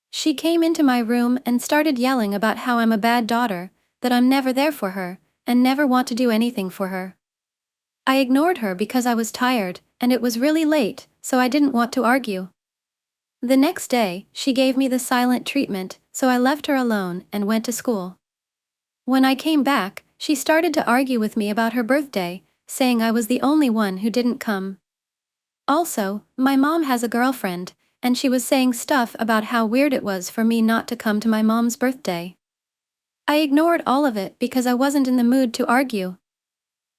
She came into my room and started yelling about how I'm a bad daughter, that I'm never there for her, and never want to do anything for her. I ignored her because I was tired, and it was really late, so I didn't want to argue. The next day, she gave me the silent treatment, so I left her alone and went to school. When I came back, she started to argue with me about her birthday, saying I was the only one who didn't come. Also, my mom has a girlfriend, and she was saying stuff about how weird it was for me not to come to my mom's birthday. I ignored all of it because I wasn't in the mood to argue.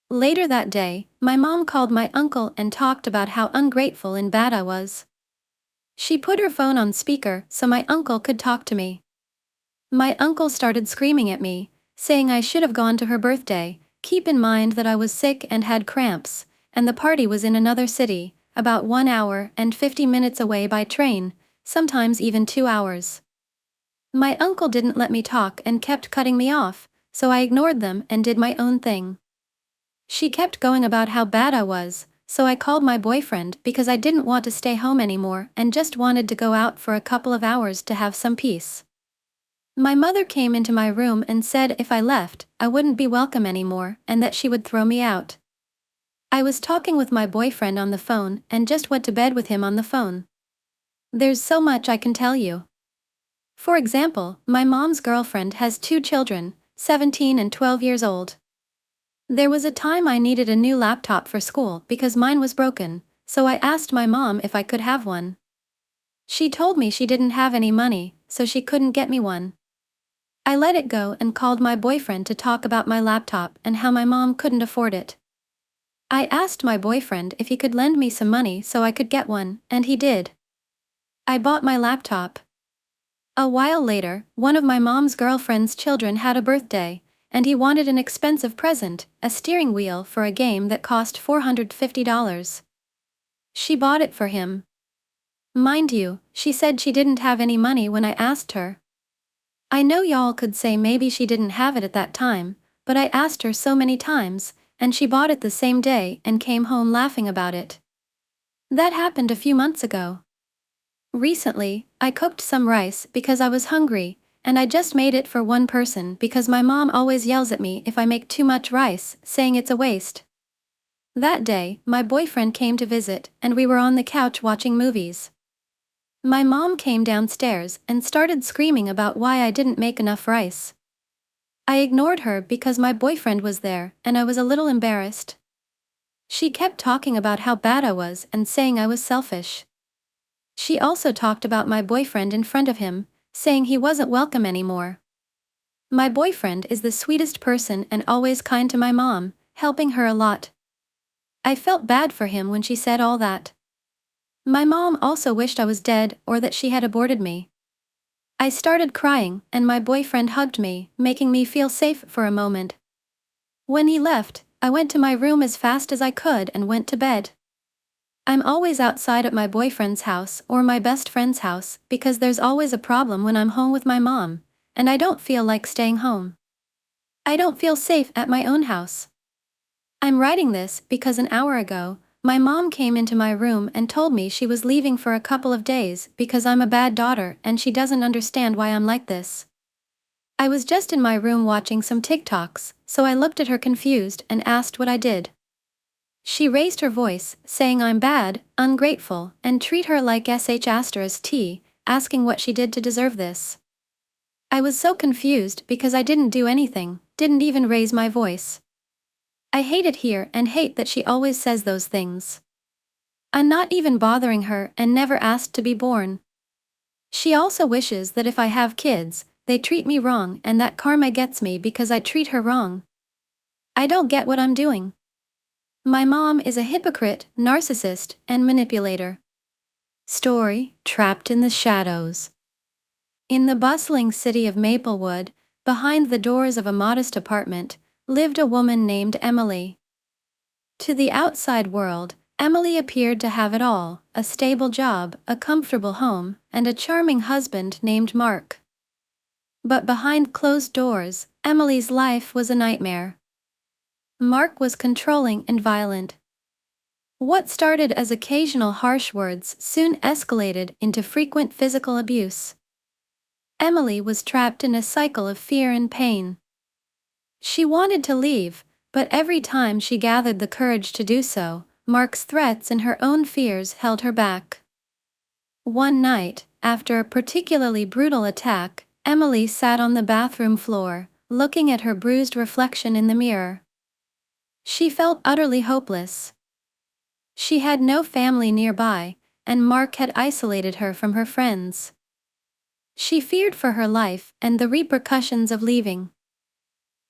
Later that day, my mom called my uncle and talked about how ungrateful and bad I was. She put her phone on speaker so my uncle could talk to me. My uncle started screaming at me, saying I should have gone to her birthday. Keep in mind that I was sick and had cramps, and the party was in another city, about 1 hour and 50 minutes away by train, sometimes even 2 hours. My uncle didn't let me talk and kept cutting me off, so I ignored them and did my own thing. She kept going about how bad I was, so I called my boyfriend because I didn't want to stay home anymore and just wanted to go out for a couple of hours to have some peace. My mother came into my room and said if I left, I wouldn't be welcome anymore and that she would throw me out. I was talking with my boyfriend on the phone and just went to bed with him on the phone. There's so much I can tell you. For example, my mom's girlfriend has 2 children, 17 and 12 years old. There was a time I needed a new laptop for school because mine was broken, so I asked my mom if I could have one. She told me she didn't have any money, so she couldn't get me one. I let it go and called my boyfriend to talk about my laptop and how my mom couldn't afford it. I asked my boyfriend if he could lend me some money so I could get one, and he did. I bought my laptop. A while later, one of my mom's girlfriend's children had a birthday, and he wanted an expensive present, a steering wheel for a game that cost $450. She bought it for him. Mind you, she said she didn't have any money when I asked her. I know y'all could say maybe she didn't have it at that time, but I asked her so many times, and she bought it the same day and came home laughing about it. That happened a few months ago. Recently, I cooked some rice because I was hungry, and I just made it for one person because my mom always yells at me if I make too much rice, saying it's a waste. That day, my boyfriend came to visit, and we were on the couch watching movies. My mom came downstairs and started screaming about why I didn't make enough rice. I ignored her because my boyfriend was there, and I was a little embarrassed. She kept talking about how bad I was and saying I was selfish. She also talked about my boyfriend in front of him, saying he wasn't welcome anymore. My boyfriend is the sweetest person and always kind to my mom, helping her a lot. I felt bad for him when she said all that. My mom also wished I was dead or that she had aborted me. I started crying, and my boyfriend hugged me, making me feel safe for a moment. When he left, I went to my room as fast as I could and went to bed. I'm always outside at my boyfriend's house or my best friend's house because there's always a problem when I'm home with my mom, and I don't feel like staying home. I don't feel safe at my own house. I'm writing this because an hour ago, my mom came into my room and told me she was leaving for a couple of days because I'm a bad daughter and she doesn't understand why I'm like this. I was just in my room watching some TikToks, so I looked at her confused and asked what I did. She raised her voice, saying I'm bad, ungrateful, and treat her like sh*t, asking what she did to deserve this. I was so confused because I didn't do anything, didn't even raise my voice. I hate it here and hate that she always says those things. I'm not even bothering her and never asked to be born. She also wishes that if I have kids, they treat me wrong and that karma gets me because I treat her wrong. I don't get what I'm doing. My mom is a hypocrite, narcissist, and manipulator. Story: Trapped in the Shadows. In the bustling city of Maplewood, behind the doors of a modest apartment, lived a woman named Emily. To the outside world, Emily appeared to have it all: a stable job, a comfortable home, and a charming husband named Mark. But behind closed doors, Emily's life was a nightmare. Mark was controlling and violent. What started as occasional harsh words soon escalated into frequent physical abuse. Emily was trapped in a cycle of fear and pain. She wanted to leave, but every time she gathered the courage to do so, Mark's threats and her own fears held her back. One night, after a particularly brutal attack, Emily sat on the bathroom floor, looking at her bruised reflection in the mirror. She felt utterly hopeless. She had no family nearby, and Mark had isolated her from her friends. She feared for her life and the repercussions of leaving.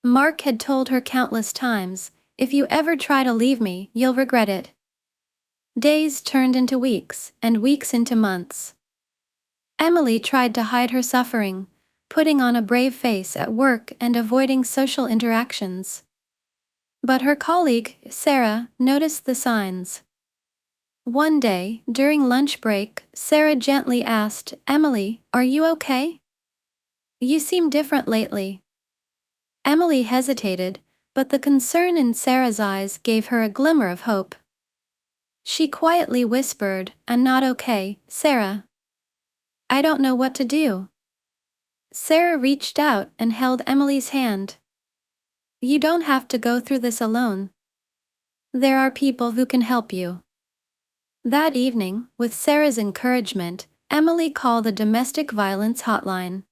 Mark had told her countless times, "If you ever try to leave me, you'll regret it." Days turned into weeks, and weeks into months. Emily tried to hide her suffering, putting on a brave face at work and avoiding social interactions. But her colleague, Sarah, noticed the signs. One day, during lunch break, Sarah gently asked, "Emily, are you okay? You seem different lately." Emily hesitated, but the concern in Sarah's eyes gave her a glimmer of hope. She quietly whispered, "I'm not okay, Sarah. I don't know what to do." Sarah reached out and held Emily's hand. "You don't have to go through this alone. There are people who can help you." That evening, with Sarah's encouragement, Emily called a domestic violence hotline.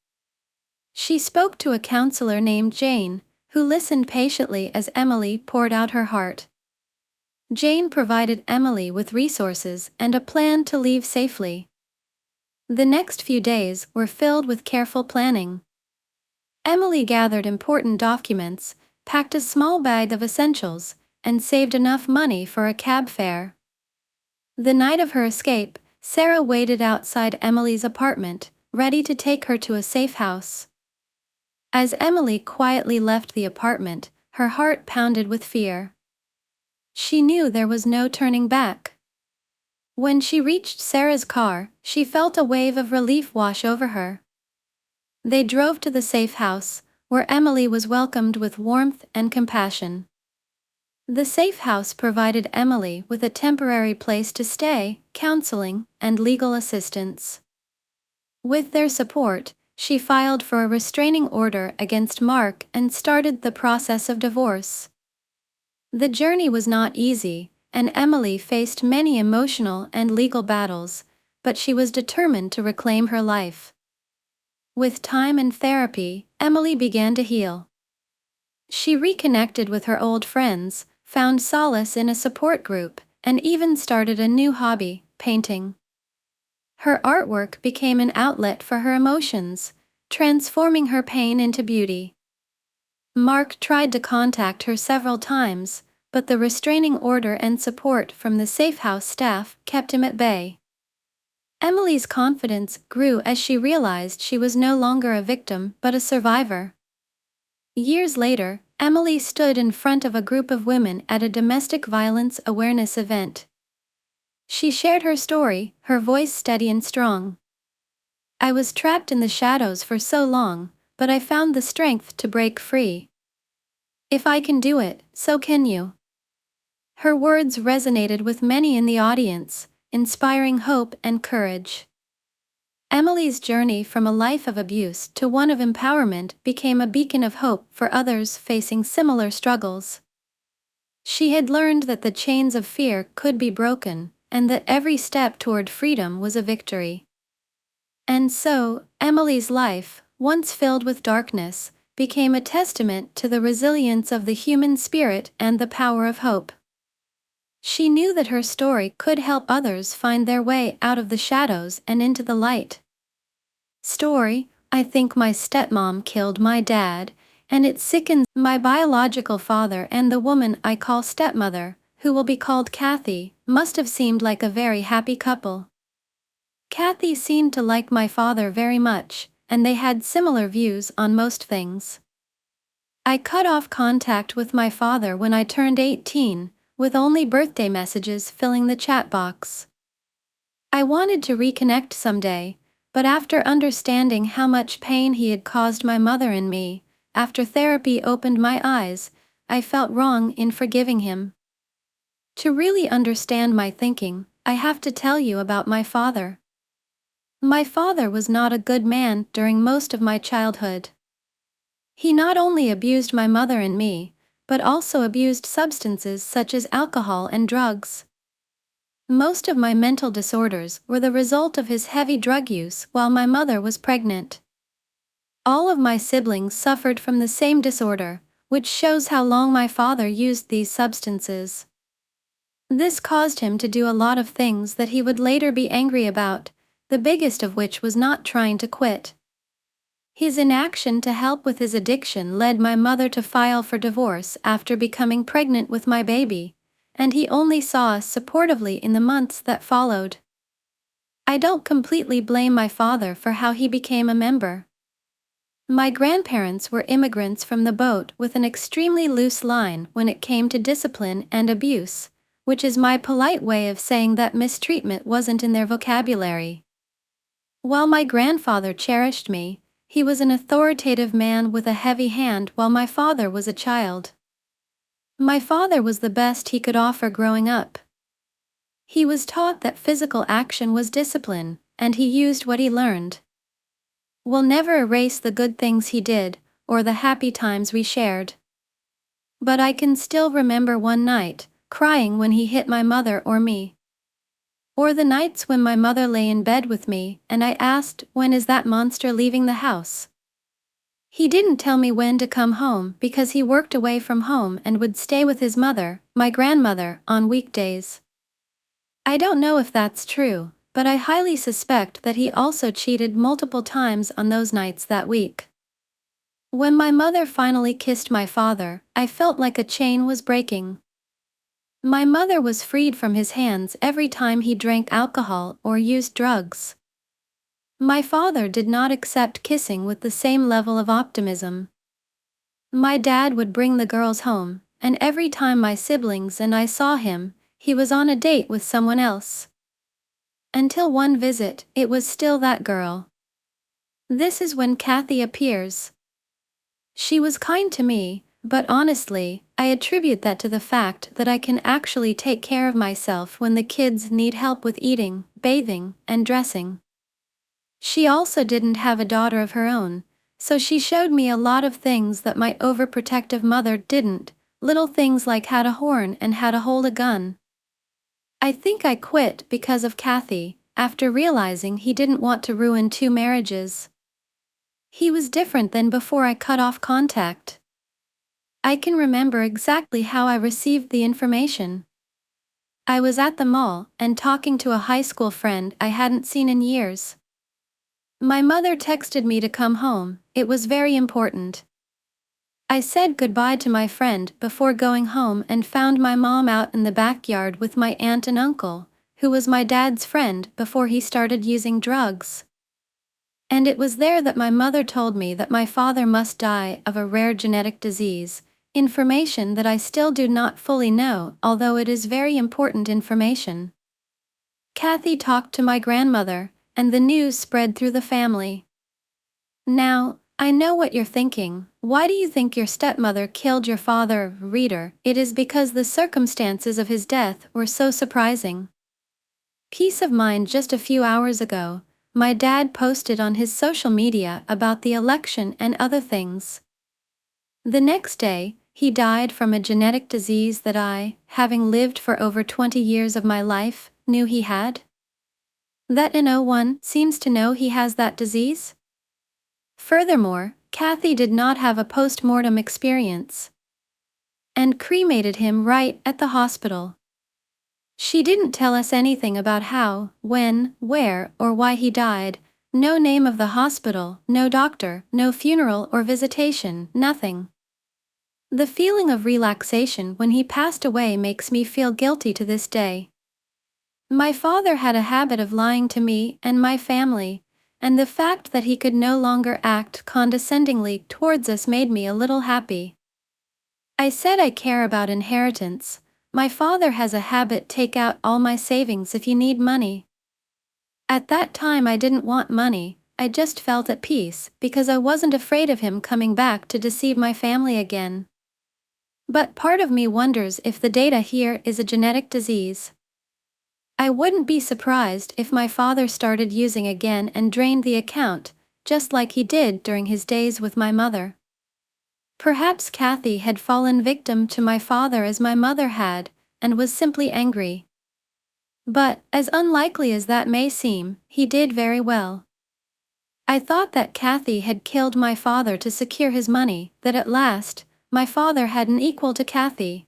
She spoke to a counselor named Jane, who listened patiently as Emily poured out her heart. Jane provided Emily with resources and a plan to leave safely. The next few days were filled with careful planning. Emily gathered important documents, packed a small bag of essentials, and saved enough money for a cab fare. The night of her escape, Sarah waited outside Emily's apartment, ready to take her to a safe house. As Emily quietly left the apartment, her heart pounded with fear. She knew there was no turning back. When she reached Sarah's car, she felt a wave of relief wash over her. They drove to the safe house, where Emily was welcomed with warmth and compassion. The safe house provided Emily with a temporary place to stay, counseling, and legal assistance. With their support, she filed for a restraining order against Mark and started the process of divorce. The journey was not easy, and Emily faced many emotional and legal battles, but she was determined to reclaim her life. With time and therapy, Emily began to heal. She reconnected with her old friends, found solace in a support group, and even started a new hobby, painting. Her artwork became an outlet for her emotions, transforming her pain into beauty. Mark tried to contact her several times, but the restraining order and support from the safe house staff kept him at bay. Emily's confidence grew as she realized she was no longer a victim but a survivor. Years later, Emily stood in front of a group of women at a domestic violence awareness event. She shared her story, her voice steady and strong. "I was trapped in the shadows for so long, but I found the strength to break free. If I can do it, so can you." Her words resonated with many in the audience, inspiring hope and courage. Emily's journey from a life of abuse to one of empowerment became a beacon of hope for others facing similar struggles. She had learned that the chains of fear could be broken, and that every step toward freedom was a victory. And so, Emily's life, once filled with darkness, became a testament to the resilience of the human spirit and the power of hope. She knew that her story could help others find their way out of the shadows and into the light. Story: I think my stepmom killed my dad, and it sickens my biological father, and the woman I call stepmother, who will be called Kathy, must have seemed like a very happy couple. Kathy seemed to like my father very much, and they had similar views on most things. I cut off contact with my father when I turned 18, with only birthday messages filling the chat box. I wanted to reconnect someday, but after understanding how much pain he had caused my mother and me, after therapy opened my eyes, I felt wrong in forgiving him. To really understand my thinking, I have to tell you about my father. My father was not a good man during most of my childhood. He not only abused my mother and me, but also abused substances such as alcohol and drugs. Most of my mental disorders were the result of his heavy drug use while my mother was pregnant. All of my siblings suffered from the same disorder, which shows how long my father used these substances. This caused him to do a lot of things that he would later be angry about, the biggest of which was not trying to quit. His inaction to help with his addiction led my mother to file for divorce after becoming pregnant with my baby, and he only saw us supportively in the months that followed. I don't completely blame my father for how he became a member. My grandparents were immigrants from the boat with an extremely loose line when it came to discipline and abuse, which is my polite way of saying that mistreatment wasn't in their vocabulary. While my grandfather cherished me, he was an authoritative man with a heavy hand while my father was a child. My father was the best he could offer growing up. He was taught that physical action was discipline, and he used what he learned. We'll never erase the good things he did, or the happy times we shared. But I can still remember one night, crying when he hit my mother or me. Or the nights when my mother lay in bed with me and I asked, "When is that monster leaving the house?" He didn't tell me when to come home because he worked away from home and would stay with his mother, my grandmother, on weekdays. I don't know if that's true, but I highly suspect that he also cheated multiple times on those nights that week. When my mother finally kissed my father, I felt like a chain was breaking. My mother was freed from his hands every time he drank alcohol or used drugs. My father did not accept kissing with the same level of optimism. My dad would bring the girls home, and every time my siblings and I saw him, he was on a date with someone else. Until one visit, it was still that girl. This is when Kathy appears. She was kind to me, but honestly, I attribute that to the fact that I can actually take care of myself when the kids need help with eating, bathing, and dressing. She also didn't have a daughter of her own, so she showed me a lot of things that my overprotective mother didn't, little things like how to horn and how to hold a gun. I think I quit because of Kathy, after realizing he didn't want to ruin 2 marriages. He was different than before I cut off contact. I can remember exactly how I received the information. I was at the mall and talking to a high school friend I hadn't seen in years. My mother texted me to come home, it was very important. I said goodbye to my friend before going home and found my mom out in the backyard with my aunt and uncle, who was my dad's friend before he started using drugs. And it was there that my mother told me that my father must die of a rare genetic disease, information that I still do not fully know, although it is very important information. Kathy talked to my grandmother, and the news spread through the family. Now, I know what you're thinking. Why do you think your stepmother killed your father, reader? It is because the circumstances of his death were so surprising. Peace of mind. Just a few hours ago, my dad posted on his social media about the election and other things. The next day, he died from a genetic disease that I, having lived for over 20 years of my life, knew he had. That no one seems to know he has that disease? Furthermore, Kathy did not have a post-mortem experience and cremated him right at the hospital. She didn't tell us anything about how, when, where, or why he died, no name of the hospital, no doctor, no funeral or visitation, nothing. The feeling of relaxation when he passed away makes me feel guilty to this day. My father had a habit of lying to me and my family, and the fact that he could no longer act condescendingly towards us made me a little happy. I said I care about inheritance. My father has a habit: take out all my savings if you need money. At that time I didn't want money, I just felt at peace because I wasn't afraid of him coming back to deceive my family again. But part of me wonders if the data here is a genetic disease. I wouldn't be surprised if my father started using again and drained the account, just like he did during his days with my mother. Perhaps Kathy had fallen victim to my father as my mother had, and was simply angry. But, as unlikely as that may seem, he did very well. I thought that Kathy had killed my father to secure his money, that at last, my father had an equal to Kathy.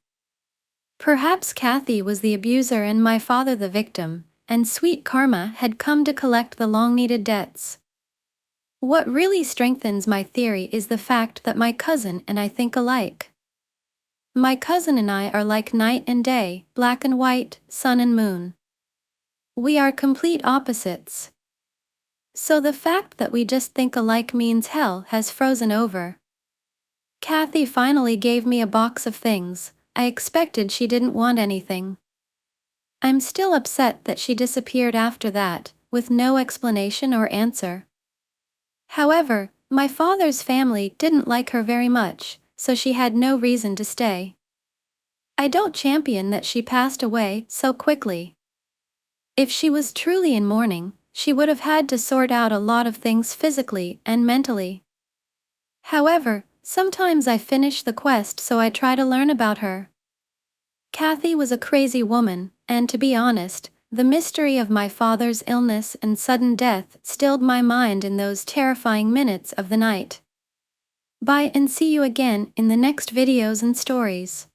Perhaps Kathy was the abuser and my father the victim, and sweet karma had come to collect the long-needed debts. What really strengthens my theory is the fact that my cousin and I think alike. My cousin and I are like night and day, black and white, sun and moon. We are complete opposites. So the fact that we just think alike means hell has frozen over. Kathy finally gave me a box of things. I expected she didn't want anything. I'm still upset that she disappeared after that, with no explanation or answer. However, my father's family didn't like her very much, so she had no reason to stay. I don't champion that she passed away so quickly. If she was truly in mourning, she would have had to sort out a lot of things physically and mentally. However, sometimes I finish the quest, so I try to learn about her. Kathy was a crazy woman, and to be honest, the mystery of my father's illness and sudden death stilled my mind in those terrifying minutes of the night. Bye and see you again in the next videos and stories.